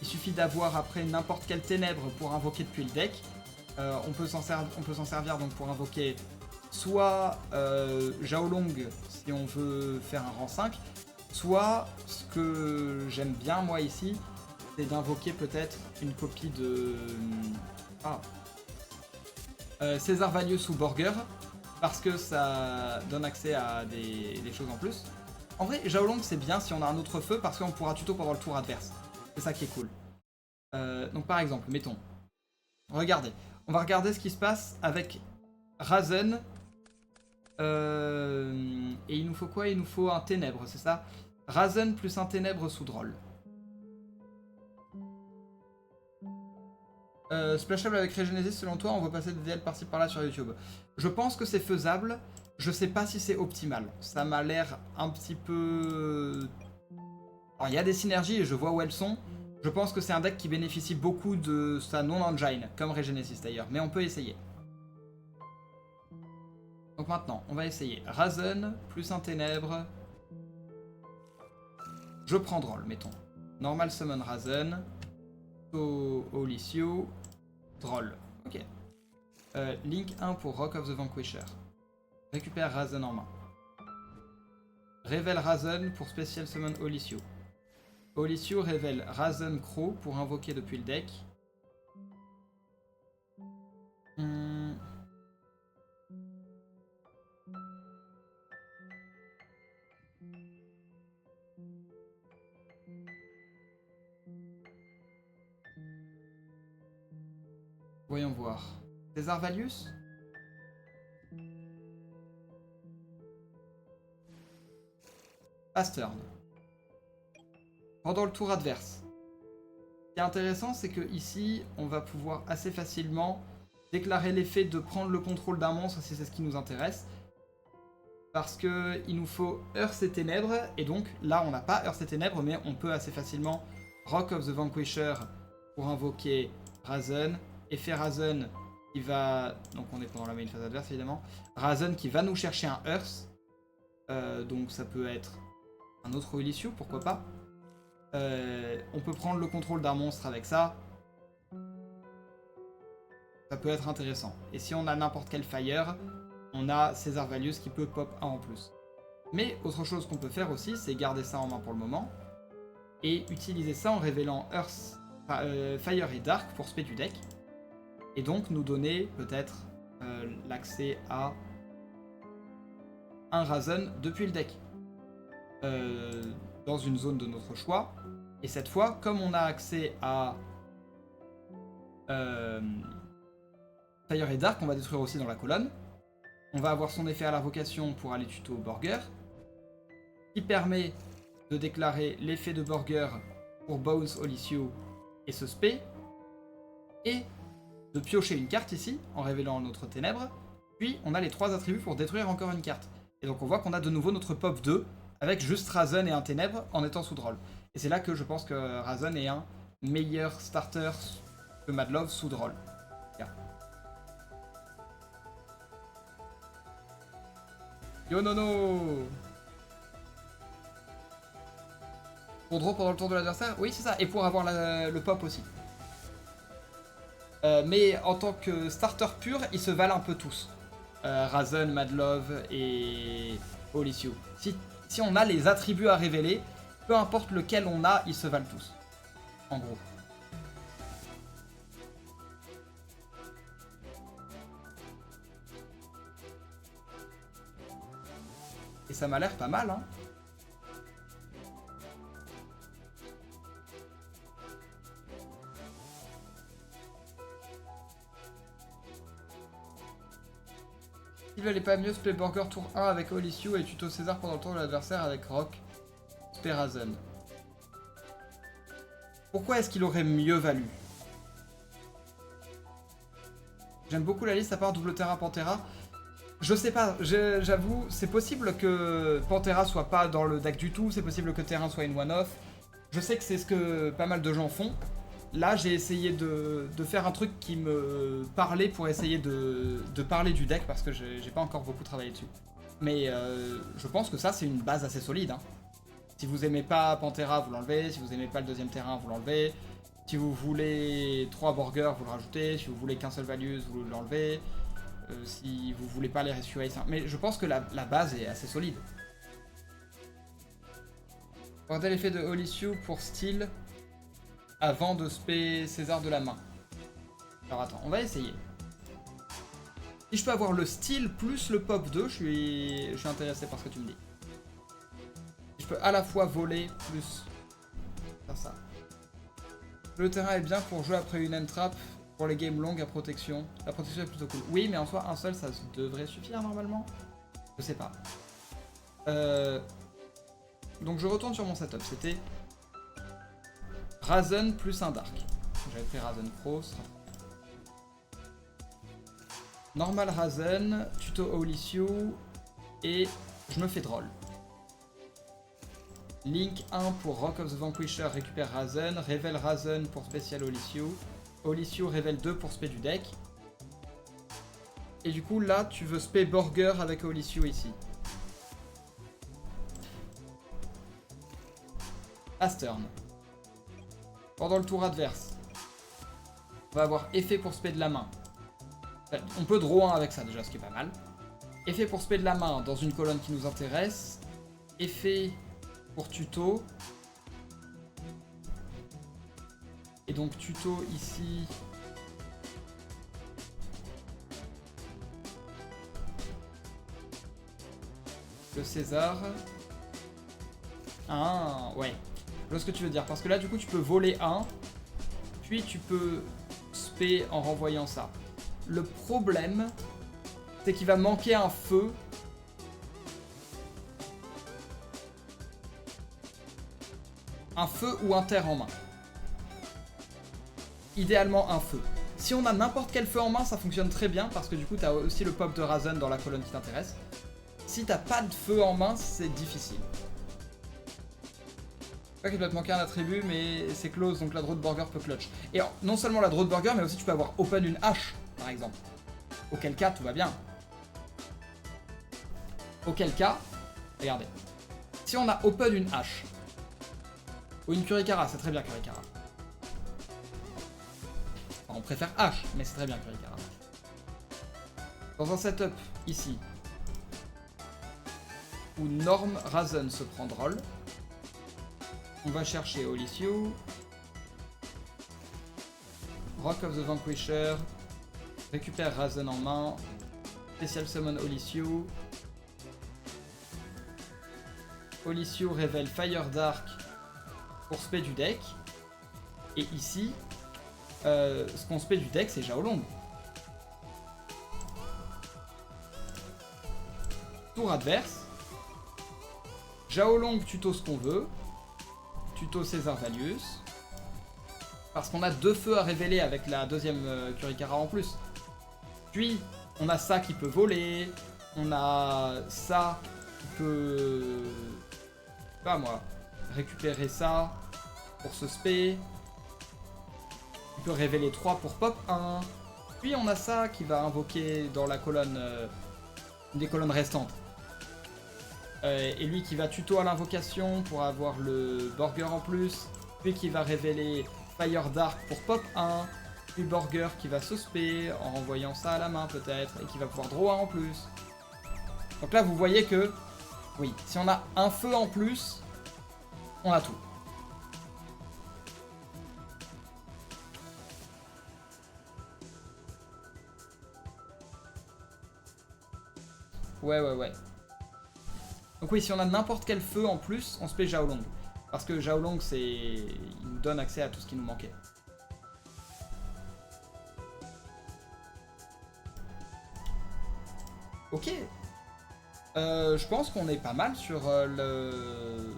Il suffit d'avoir après n'importe quelle ténèbre pour invoquer depuis le deck. On peut s'en servir donc pour invoquer soit Xiaolong si on veut faire un rang 5, soit ce que j'aime bien moi ici, c'est d'invoquer peut-être une copie de César Valius ou Borger, parce que ça donne accès à des choses en plus. En vrai, Xiaolong c'est bien si on a un autre feu parce qu'on pourra tuto pendant le tour adverse. C'est ça qui est cool. Donc par exemple, mettons, regardez, on va regarder ce qui se passe avec Razen. Et il nous faut quoi? Il nous faut un ténèbre, c'est ça? Razen plus un ténèbre sous Droll. Splashable avec Regenesis, selon toi, on va passer des DL par-ci par-là sur YouTube. Je pense que c'est faisable, je sais pas si c'est optimal. Ça m'a l'air un petit peu... Alors il y a des synergies et je vois où elles sont. Je pense que c'est un deck qui bénéficie beaucoup de sa non-engine, comme Regenesis d'ailleurs, mais on peut essayer. Donc maintenant, on va essayer Razen, plus un ténèbre. Je prends Droll, mettons. Normal Summon Razen. Olysio. Droll. Ok. Link 1 pour Rock of the Vanquisher. Récupère Razen en main. Révèle Razen pour Special Summon Olysio. Olysio révèle Razen Crow pour invoquer depuis le deck. Voyons voir. César Valius? Pass turn. Pendant le tour adverse. Ce qui est intéressant, c'est que ici, on va pouvoir assez facilement déclarer l'effet de prendre le contrôle d'un monstre si c'est ce qui nous intéresse. Parce que il nous faut Earth et Ténèbres, et donc là on n'a pas Earth et Ténèbres, mais on peut assez facilement Rock of the Vanquisher pour invoquer Razen, effet Razen qui va... Donc on est pendant la main phase adverse évidemment. Razen qui va nous chercher un Earth, donc ça peut être un autre Olysio, pourquoi pas. On peut prendre le contrôle d'un monstre avec ça. Ça peut être intéressant. Et si on a n'importe quel Fire, on a César Valius qui peut pop 1 en plus. Mais autre chose qu'on peut faire aussi, c'est garder ça en main pour le moment. Et utiliser ça en révélant Earth, Fire et Dark pour spé du deck. Et donc nous donner peut-être l'accès à un Razen depuis le deck. Dans une zone de notre choix. Et cette fois, comme on a accès à Fire et Dark, on va détruire aussi dans la colonne. On va avoir son effet à l'invocation pour aller tuto Borger, qui permet de déclarer l'effet de Borger pour Bounce Olysio et ce spé. Et de piocher une carte ici, en révélant notre ténèbres. Puis on a les 3 attributs pour détruire encore une carte. Et donc on voit qu'on a de nouveau notre pop 2, avec juste Razen et un ténèbre en étant sous Droll. Et c'est là que je pense que Razen est un meilleur starter que Madlove sous Droll. Yo Nono! Pour draw pendant le tour de l'adversaire? Oui, c'est ça. Et pour avoir le pop aussi. Mais en tant que starter pur, ils se valent un peu tous. Razen, Madlove et Olysio. Si on a les attributs à révéler, peu importe lequel on a, ils se valent tous. En gros. Et ça m'a l'air pas mal, hein. Il valait pas mieux Spray Burger tour 1 avec Olysio et tuto César pendant le tour de l'adversaire avec Rock, Sperazen. Pourquoi est-ce qu'il aurait mieux valu? J'aime beaucoup la liste à part double Terra Pantera. Je sais pas, j'avoue, c'est possible que Pantera soit pas dans le deck du tout, c'est possible que Terrain soit une one-off. Je sais que c'est ce que pas mal de gens font. Là, j'ai essayé de faire un truc qui me parlait pour essayer de parler du deck parce que j'ai pas encore beaucoup travaillé dessus. Mais je pense que ça, c'est une base assez solide. Hein. Si vous aimez pas Pantera, vous l'enlevez. Si vous aimez pas le deuxième terrain, vous l'enlevez. Si vous voulez 3 burgers, vous le rajoutez. Si vous voulez qu'un seul values, vous l'enlevez. Si vous voulez pas les Rescue Ace. Mais je pense que la base est assez solide. Regardez l'effet de Olysio pour style avant de spé César de la main. Alors attends, on va essayer. Si je peux avoir le style plus le pop 2, je suis intéressé par ce que tu me dis. Si je peux à la fois voler plus faire ça. Le terrain est bien pour jouer après une end-trap. Pour les games longues à protection. La protection est plutôt cool. Oui, mais en soi, un seul, ça devrait suffire normalement. Je sais pas. Donc je retourne sur mon setup. C'était Razen plus un Dark. J'avais pris Razen Pro. Normal Razen, tuto Olysio. Et je me fais Droll. Link 1 pour Rock of the Vanquisher récupère Razen. Révèle Razen pour spécial Olysio. Olysio révèle 2 pour spé du deck. Et du coup, là, tu veux spé Burger avec Olysio ici. Astern. Pendant le tour adverse, on va avoir effet pour spé de la main. On peut draw 1 avec ça déjà, ce qui est pas mal. Effet pour spé de la main dans une colonne qui nous intéresse. Effet pour tuto. Et donc tuto ici. Le César. Ah, ouais. Je vois ce que tu veux dire. Parce que là, du coup, tu peux voler 1. Puis tu peux spé en renvoyant ça. Le problème, c'est qu'il va manquer un feu. Un feu ou un terre en main. Idéalement un feu. Si on a n'importe quel feu en main, ça fonctionne très bien parce que du coup tu as aussi le pop de Razen dans la colonne qui t'intéresse. Si t'as pas de feu en main, c'est difficile. Je sais qu'il doit te manquer un attribut, mais c'est close, donc la draw de burger peut clutch. Et non seulement la draw de burger, mais aussi tu peux avoir open une hache, par exemple. Auquel cas, tout va bien. Auquel cas, regardez. Si on a open une hache, ou une Kurikara, c'est très bien Kurikara. On préfère H, mais c'est très bien Kurikara. Dans un setup ici, où Norm Razen se prend Droll, on va chercher Olysio, Rock of the Vanquisher, récupère Razen en main, Special Summon Olysio, Olysio révèle Fire Dark pour spé du deck, et ici, ce qu'on spé du deck, c'est Xiaolong. Tour adverse. Xiaolong tuto ce qu'on veut. Tuto César Valius. parce qu'on a 2 feux à révéler avec la deuxième Kurikara en plus. Puis, on a ça qui peut voler, on a ça qui peut... je sais pas moi, récupérer ça pour se spé. Il peut révéler 3 pour pop 1. Puis on a ça qui va invoquer dans la colonne, une des colonnes restantes. Et lui qui va tuto à l'invocation pour avoir le Burger en plus. Puis qui va révéler Fire Dark pour pop 1. Puis Burger qui va se spé en renvoyant ça à la main peut-être. Et qui va pouvoir draw 1 en plus. Donc là vous voyez que, oui, si on a un feu en plus, on a tout. Ouais. Donc oui, si on a n'importe quel feu en plus, on se paie Xiaolong. Parce que Xiaolong, c'est... il nous donne accès à tout ce qui nous manquait. Ok. Je pense qu'on est pas mal sur le...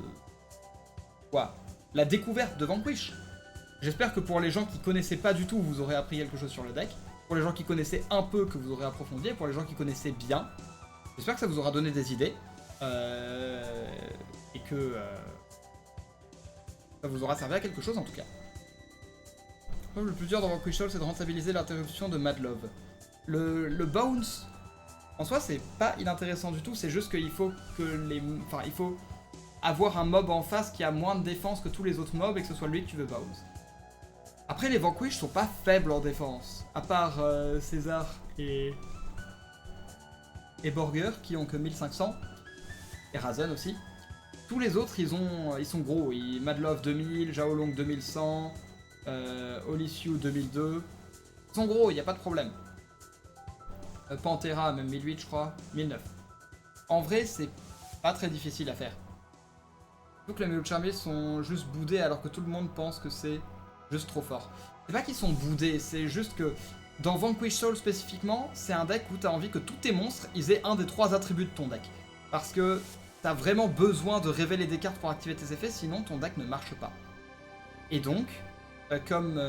quoi, la découverte de Vanquish. J'espère que pour les gens qui connaissaient pas du tout, vous aurez appris quelque chose sur le deck. Pour les gens qui connaissaient un peu, que vous aurez approfondi. Et pour les gens qui connaissaient bien, j'espère que ça vous aura donné des idées. Et que ça vous aura servi à quelque chose en tout cas. Le plus dur dans Vanquish Soul, c'est de rentabiliser l'interruption de Mad Love. Le bounce, en soi, c'est pas inintéressant du tout, c'est juste qu'il faut que les... enfin, il faut avoir un mob en face qui a moins de défense que tous les autres mobs et que ce soit lui que tu veux bounce. Après, les Vanquish sont pas faibles en défense, à part César et Borger qui ont que 1500, et Razen aussi. Tous les autres, ils sont gros. Madlove 2000, Xiaolong 2100, Olisiu 2002. Ils sont gros, il n'y a pas de problème. Pantera, même 1008 je crois, 1009. En vrai, c'est pas très difficile à faire. Surtout que les Mélo Charmés sont juste boudés alors que tout le monde pense que c'est juste trop fort. C'est pas qu'ils sont boudés, c'est juste que dans Vanquish Soul spécifiquement, c'est un deck où tu as envie que tous tes monstres ils aient un des 3 attributs de ton deck. Parce que t'as vraiment besoin de révéler des cartes pour activer tes effets, sinon ton deck ne marche pas. Et donc, comme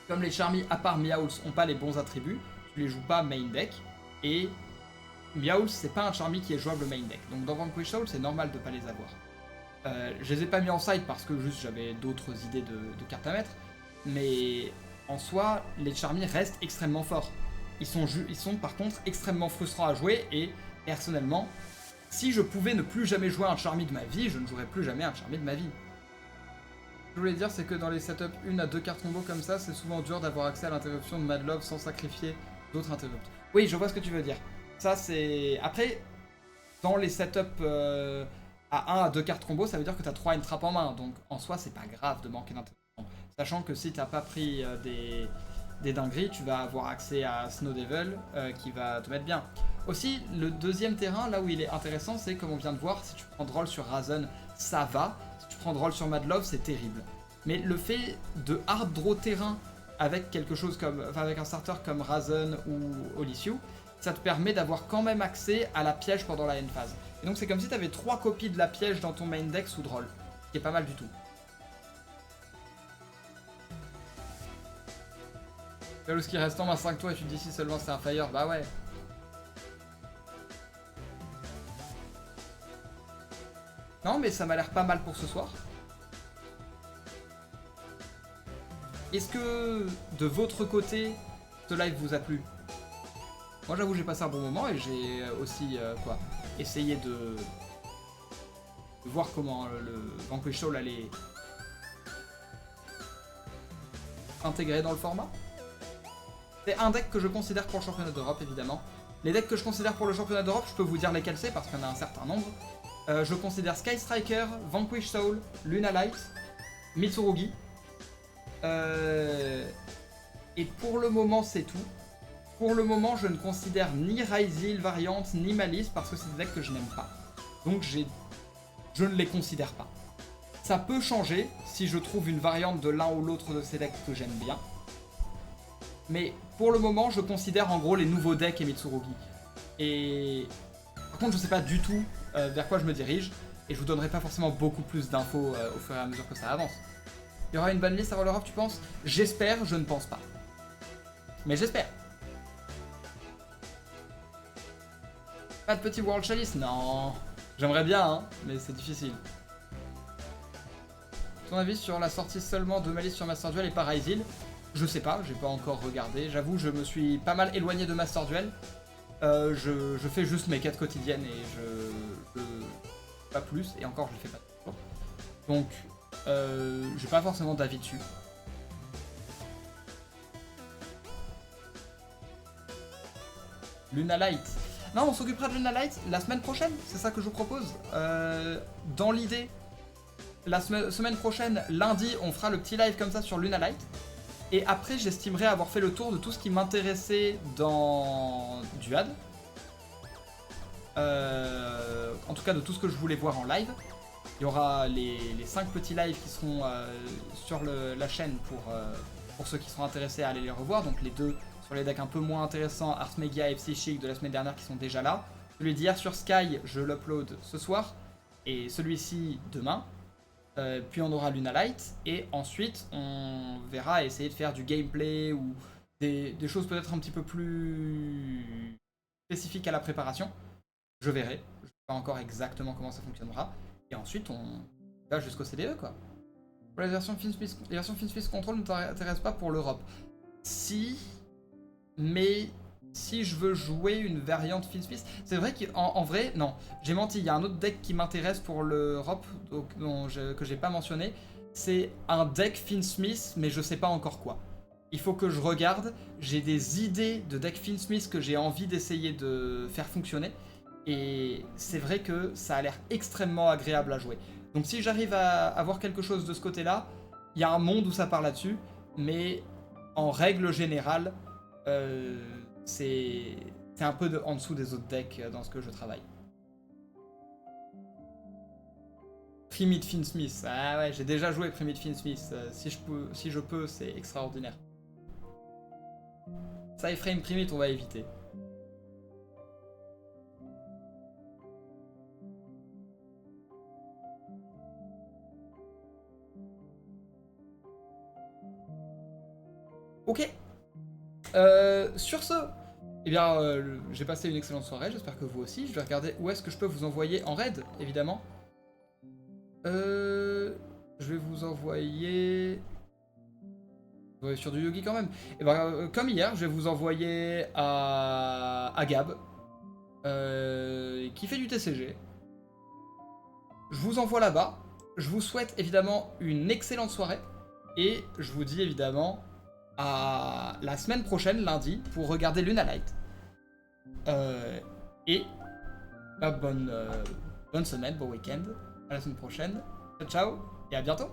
les Charmy à part Meowth ont pas les bons attributs, tu les joues pas main deck, et Meowth c'est pas un Charmy qui est jouable main deck. Donc dans Vanquish Soul c'est normal de pas les avoir. Je les ai pas mis en side parce que juste j'avais d'autres idées de cartes à mettre, mais en soi les Charmy restent extrêmement forts. Ils sont par contre extrêmement frustrants à jouer et personnellement, si je pouvais ne plus jamais jouer un Charmy de ma vie, je ne jouerais plus jamais un Charmy de ma vie. Ce que je voulais dire, c'est que dans les setups 1 à 2 cartes combo comme ça, c'est souvent dur d'avoir accès à l'interruption de Mad Love sans sacrifier d'autres interrupts. Oui, je vois ce que tu veux dire. Ça, c'est... Après, dans les setups à 1 à 2 cartes combo, ça veut dire que tu as 3 entraps en main. Donc, en soi, c'est pas grave de manquer d'interruption. Sachant que si t'as pas pris des dingueries, tu vas avoir accès à Snow Devil qui va te mettre bien. Aussi, le deuxième terrain, là où il est intéressant, c'est comme on vient de voir, si tu prends Droll sur Razen, ça va. Si tu prends Droll sur Mad Love, c'est terrible. Mais le fait de hard draw terrain avec quelque chose comme, enfin avec un starter comme Razen ou Olisiu, ça te permet d'avoir quand même accès à la piège pendant la end phase. Et donc c'est comme si tu avais 3 copies de la piège dans ton main deck sous Droll, ce qui est pas mal du tout. Ce qui reste en main 5 tours et tu te dis si seulement c'est un fire, bah ouais. Non mais ça m'a l'air pas mal pour ce soir. Est-ce que de votre côté, ce live vous a plu? Moi j'avoue j'ai passé un bon moment et j'ai aussi essayé de voir comment le Vanquish Soul allait intégrer dans le format. C'est un deck que je considère pour le championnat d'Europe évidemment. Les decks que je considère pour le championnat d'Europe, je peux vous dire lesquels c'est parce qu'il y en a un certain nombre. Je considère Sky Striker, Vanquish Soul, Luna Light, Mitsurugi. Et pour le moment c'est tout. Pour le moment je ne considère ni Ryzeal variante ni Malice parce que c'est des decks que je n'aime pas. Donc je ne les considère pas. Ça peut changer si je trouve une variante de l'un ou l'autre de ces decks que j'aime bien. Mais pour le moment je considère en gros les nouveaux decks et Mitsurugi. Et par contre je sais pas du tout vers quoi je me dirige. Et je vous donnerai pas forcément beaucoup plus d'infos au fur et à mesure que ça avance. Il y aura une banlist avant l'Europe, tu penses? J'espère, je ne pense pas. Mais j'espère. Pas de petit World Chalice? Non. J'aimerais bien, hein, mais c'est difficile. Ton avis sur la sortie seulement de Malice sur Master Duel et pas Ryzil? Je sais pas, j'ai pas encore regardé. J'avoue, je me suis pas mal éloigné de Master Duel. Je fais juste mes quêtes quotidiennes et je pas plus. Et encore, je le fais pas toujours. Donc, j'ai pas forcément d'avis dessus. Luna Light. Non, on s'occupera de Luna Light la semaine prochaine, c'est ça que je vous propose. Dans l'idée, la semaine prochaine, lundi, on fera le petit live comme ça sur Luna Light. Et après, j'estimerai avoir fait le tour de tout ce qui m'intéressait dans Duad. En tout cas, de tout ce que je voulais voir en live. Il y aura les 5 petits lives qui seront sur la chaîne pour ceux qui seront intéressés à aller les revoir. Donc les 2 sur les decks un peu moins intéressants, Arthmegia et Psychic de la semaine dernière qui sont déjà là. Celui d'hier sur Sky, je l'upload ce soir. Et celui-ci demain. Puis on aura Luna Light. Et ensuite, on verra essayer de faire du gameplay ou des choses peut-être un petit peu plus spécifiques à la préparation. Je verrai. Je ne sais pas encore exactement comment ça fonctionnera. Et ensuite, on va jusqu'au CDE, quoi. Pour les versions Finsmith Control ne t'intéressent pas pour l'Europe. Si, mais si je veux jouer une variante Finsmith, c'est vrai qu'en vrai, non. J'ai menti, il y a un autre deck qui m'intéresse pour l'Europe, que j'ai pas mentionné. C'est un deck Finsmith, mais je sais pas encore quoi. Il faut que je regarde. J'ai des idées de deck Finsmith que j'ai envie d'essayer de faire fonctionner. Et c'est vrai que ça a l'air extrêmement agréable à jouer. Donc si j'arrive à avoir quelque chose de ce côté-là, il y a un monde où ça part là-dessus, mais en règle générale, c'est un peu en dessous des autres decks dans ce que je travaille. Primid Finsmith, ah ouais, j'ai déjà joué Primid Finsmith. Si je peux, c'est extraordinaire. Cyframe Primid, on va éviter. Ok. Sur ce, eh bien, j'ai passé une excellente soirée, j'espère que vous aussi. Je vais regarder où est-ce que je peux vous envoyer en raid, évidemment. Je vais vous envoyer... sur du Yogi quand même. Et ben, comme hier, je vais vous envoyer à Gab, qui fait du TCG. Je vous envoie là-bas. Je vous souhaite évidemment une excellente soirée. Et je vous dis évidemment à la semaine prochaine, lundi, pour regarder Luna Light. Et bonne semaine, bon week-end. À la semaine prochaine. Ciao, ciao, et à bientôt.